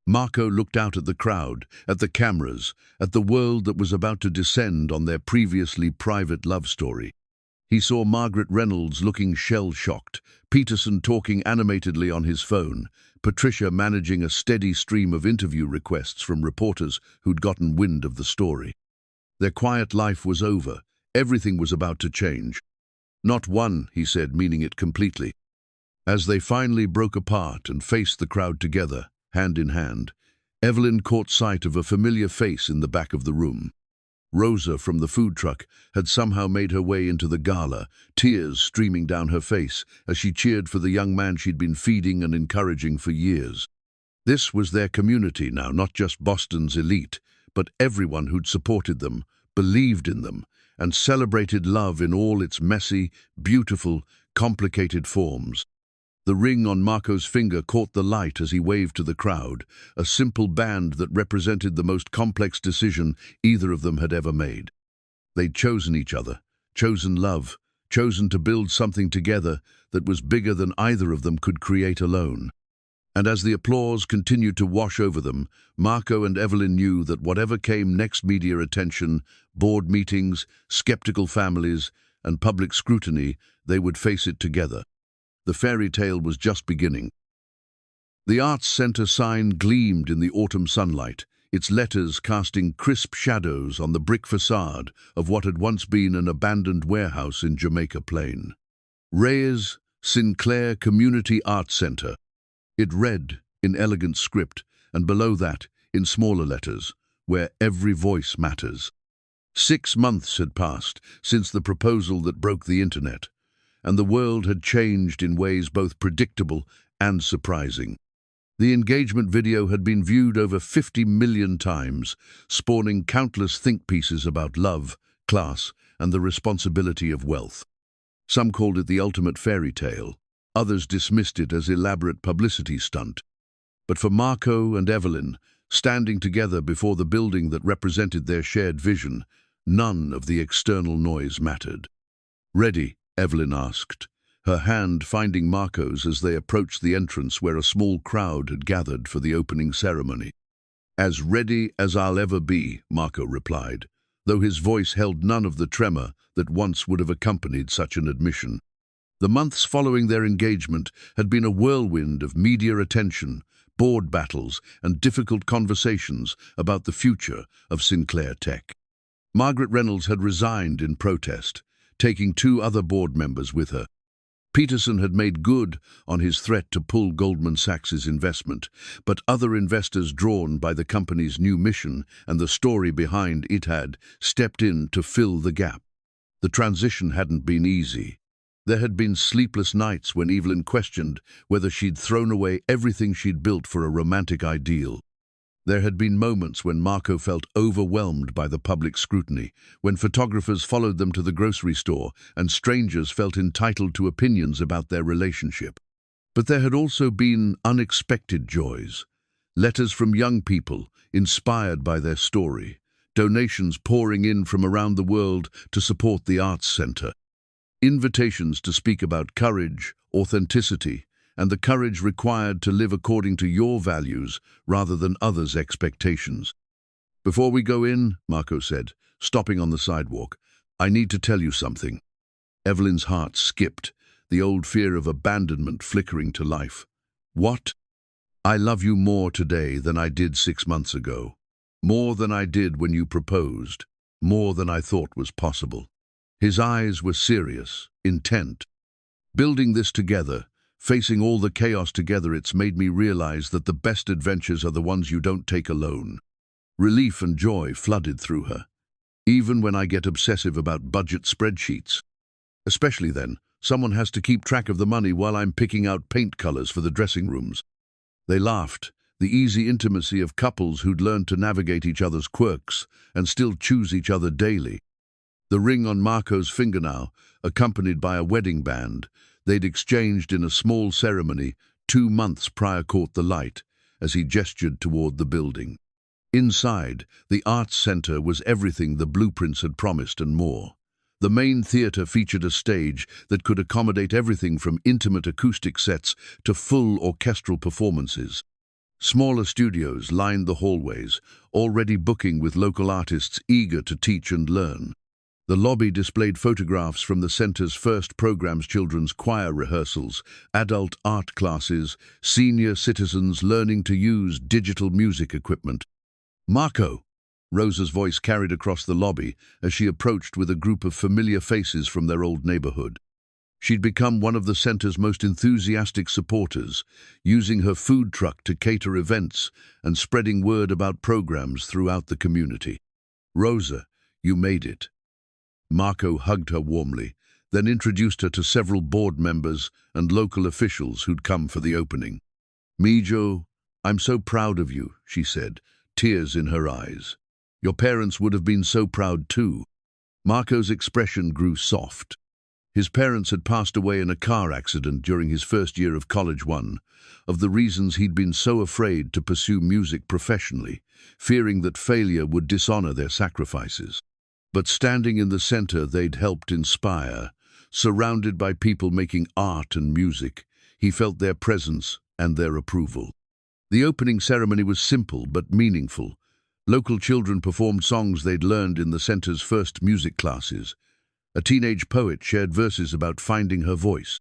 Marco looked out at the crowd, at the cameras, at the world that was about to descend on their previously private love story. He saw Margaret Reynolds looking shell-shocked, Peterson talking animatedly on his phone, Patricia managing a steady stream of interview requests from reporters who'd gotten wind of the story. Their quiet life was over. Everything was about to change. "Not one," he said, meaning it completely. As they finally broke apart and faced the crowd together, hand in hand, Evelyn caught sight of a familiar face in the back of the room. Rosa from the food truck had somehow made her way into the gala, tears streaming down her face as she cheered for the young man she'd been feeding and encouraging for years. This was their community now, not just Boston's elite, but everyone who'd supported them, believed in them, and celebrated love in all its messy, beautiful, complicated forms. The ring on Marco's finger caught the light as he waved to the crowd, a simple band that represented the most complex decision either of them had ever made. They'd chosen each other, chosen love, chosen to build something together that was bigger than either of them could create alone. And as the applause continued to wash over them, Marco and Evelyn knew that whatever came next, media attention, board meetings, skeptical families, and public scrutiny, they would face it together. The fairy tale was just beginning. The Arts Center sign gleamed in the autumn sunlight, its letters casting crisp shadows on the brick facade of what had once been an abandoned warehouse in Jamaica Plain. Reyes Sinclair Community Arts Center. It read in elegant script, and below that, in smaller letters, where every voice matters. 6 months had passed since the proposal that broke the internet, and the world had changed in ways both predictable and surprising. The engagement video had been viewed over 50 million times, spawning countless think pieces about love, class, and the responsibility of wealth. Some called it the ultimate fairy tale. Others dismissed it as elaborate publicity stunt. But for Marco and Evelyn, standing together before the building that represented their shared vision, none of the external noise mattered. "Ready?" Evelyn asked, her hand finding Marco's as they approached the entrance where a small crowd had gathered for the opening ceremony. "As ready as I'll ever be," Marco replied, though his voice held none of the tremor that once would have accompanied such an admission. The months following their engagement had been a whirlwind of media attention, board battles, and difficult conversations about the future of Sinclair Tech. Margaret Reynolds had resigned in protest, taking 2 other board members with her. Peterson had made good on his threat to pull Goldman Sachs' investment, but other investors drawn by the company's new mission and the story behind it had stepped in to fill the gap. The transition hadn't been easy. There had been sleepless nights when Evelyn questioned whether she'd thrown away everything she'd built for a romantic ideal. There had been moments when Marco felt overwhelmed by the public scrutiny, when photographers followed them to the grocery store and strangers felt entitled to opinions about their relationship. But there had also been unexpected joys. Letters from young people, inspired by their story. Donations pouring in from around the world to support the Arts Center. Invitations to speak about courage, authenticity, and the courage required to live according to your values rather than others' expectations. "Before we go in," Marco said, stopping on the sidewalk, "I need to tell you something." Evelyn's heart skipped, the old fear of abandonment flickering to life. "What?" "I love you more today than I did 6 months ago. More than I did when you proposed. More than I thought was possible." His eyes were serious, intent. "Building this together, facing all the chaos together, it's made me realize that the best adventures are the ones you don't take alone." Relief and joy flooded through her. "Even when I get obsessive about budget spreadsheets. Especially then, someone has to keep track of the money while I'm picking out paint colors for the dressing rooms." They laughed, the easy intimacy of couples who'd learned to navigate each other's quirks and still choose each other daily. The ring on Marco's finger now, accompanied by a wedding band, they'd exchanged in a small ceremony 2 months prior, caught the light as he gestured toward the building. Inside, the arts center was everything the blueprints had promised and more. The main theater featured a stage that could accommodate everything from intimate acoustic sets to full orchestral performances. Smaller studios lined the hallways, already booking with local artists eager to teach and learn. The lobby displayed photographs from the center's first programs, children's choir rehearsals, adult art classes, senior citizens learning to use digital music equipment. "Marco!" Rosa's voice carried across the lobby as she approached with a group of familiar faces from their old neighborhood. She'd become one of the center's most enthusiastic supporters, using her food truck to cater events and spreading word about programs throughout the community. "Rosa, you made it." Marco hugged her warmly, then introduced her to several board members and local officials who'd come for the opening. "Mijo, I'm so proud of you," she said, tears in her eyes. "Your parents would have been so proud too." Marco's expression grew soft. His parents had passed away in a car accident during his first year of college, one of the reasons he'd been so afraid to pursue music professionally, fearing that failure would dishonor their sacrifices. But standing in the center they'd helped inspire, surrounded by people making art and music, he felt their presence and their approval. The opening ceremony was simple but meaningful. Local children performed songs they'd learned in the center's first music classes. A teenage poet shared verses about finding her voice.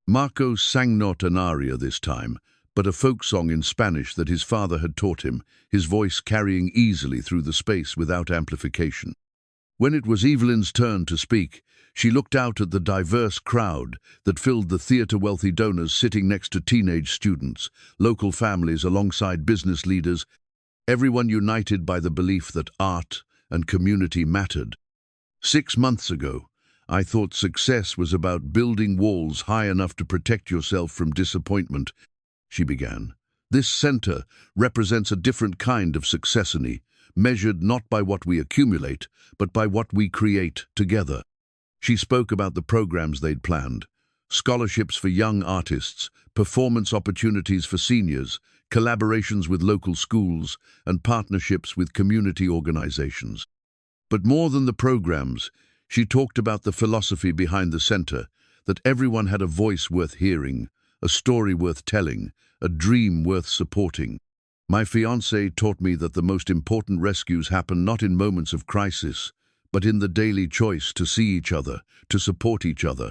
Marco sang not an aria this time, but a folk song in Spanish that his father had taught him, his voice carrying easily through the space without amplification. When it was Evelyn's turn to speak, she looked out at the diverse crowd that filled the theater, wealthy donors sitting next to teenage students, local families alongside business leaders, everyone united by the belief that art and community mattered. 6 months ago, I thought success was about building walls high enough to protect yourself from disappointment," she began. "This center represents a different kind of successity, measured not by what we accumulate, but by what we create together." She spoke about the programs they'd planned: scholarships for young artists, performance opportunities for seniors, collaborations with local schools, and partnerships with community organizations. But more than the programs, she talked about the philosophy behind the center, that everyone had a voice worth hearing, a story worth telling, a dream worth supporting. "My fiancé taught me that the most important rescues happen not in moments of crisis, but in the daily choice to see each other, to support each other,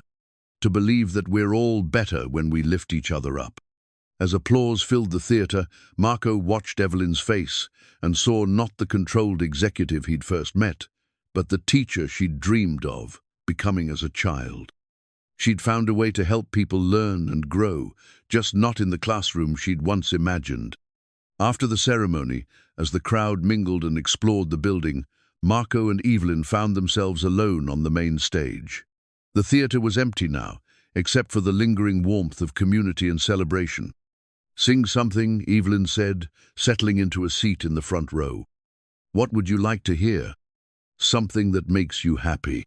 to believe that we're all better when we lift each other up." As applause filled the theater, Marco watched Evelyn's face and saw not the controlled executive he'd first met, but the teacher she'd dreamed of becoming as a child. She'd found a way to help people learn and grow, just not in the classroom she'd once imagined. After the ceremony, as the crowd mingled and explored the building, Marco and Evelyn found themselves alone on the main stage. The theater was empty now, except for the lingering warmth of community and celebration. "Sing something," Evelyn said, settling into a seat in the front row. "What would you like to hear?" "Something that makes you happy."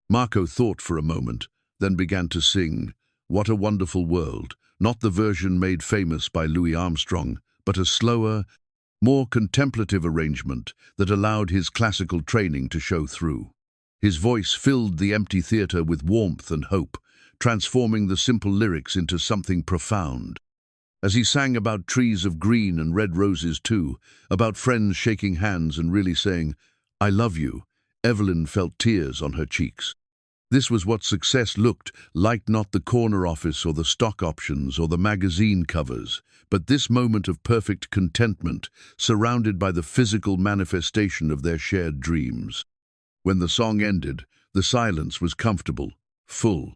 Marco thought for a moment, then began to sing "What a Wonderful World," not the version made famous by Louis Armstrong, but a slower, more contemplative arrangement that allowed his classical training to show through. His voice filled the empty theater with warmth and hope, transforming the simple lyrics into something profound. As he sang about trees of green and red roses too, about friends shaking hands and really saying, "I love you," Evelyn felt tears on her cheeks. This was what success looked like, not the corner office or the stock options or the magazine covers, but this moment of perfect contentment, surrounded by the physical manifestation of their shared dreams. When the song ended, the silence was comfortable, full.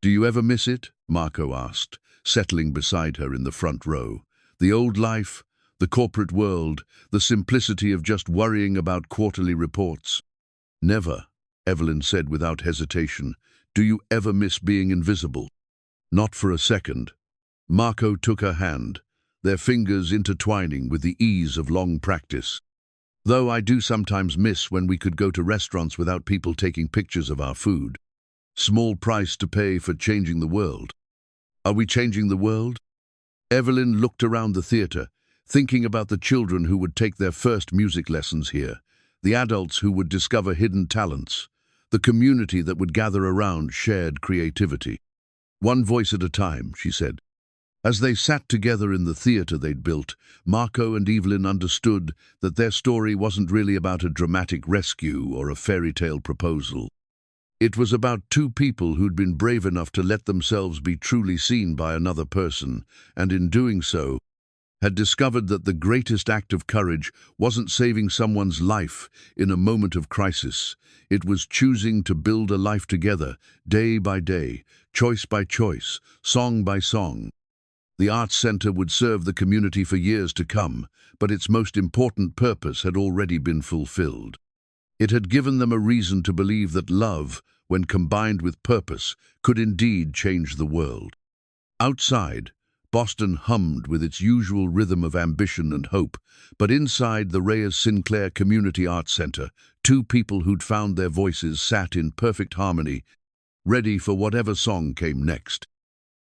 "Do you ever miss it?" Marco asked, settling beside her in the front row. "The old life, the corporate world, the simplicity of just worrying about quarterly reports?" "Never," Evelyn said without hesitation. "Do you ever miss being invisible?" "Not for a second." Marco took her hand, their fingers intertwining with the ease of long practice. "Though I do sometimes miss when we could go to restaurants without people taking pictures of our food. Small price to pay for changing the world." "Are we changing the world?" Evelyn looked around the theater, thinking about the children who would take their first music lessons here, the adults who would discover hidden talents, the community that would gather around shared creativity. "One voice at a time," she said. As they sat together in the theater they'd built, Marco and Evelyn understood that their story wasn't really about a dramatic rescue or a fairy tale proposal. It was about two people who'd been brave enough to let themselves be truly seen by another person, and in doing so, had discovered that the greatest act of courage wasn't saving someone's life in a moment of crisis. It was choosing to build a life together, day by day, choice by choice, song by song. The Arts Center would serve the community for years to come, but its most important purpose had already been fulfilled. It had given them a reason to believe that love, when combined with purpose, could indeed change the world. Outside, Boston hummed with its usual rhythm of ambition and hope, but inside the Reyes Sinclair Community Arts Center, two people who'd found their voices sat in perfect harmony, ready for whatever song came next.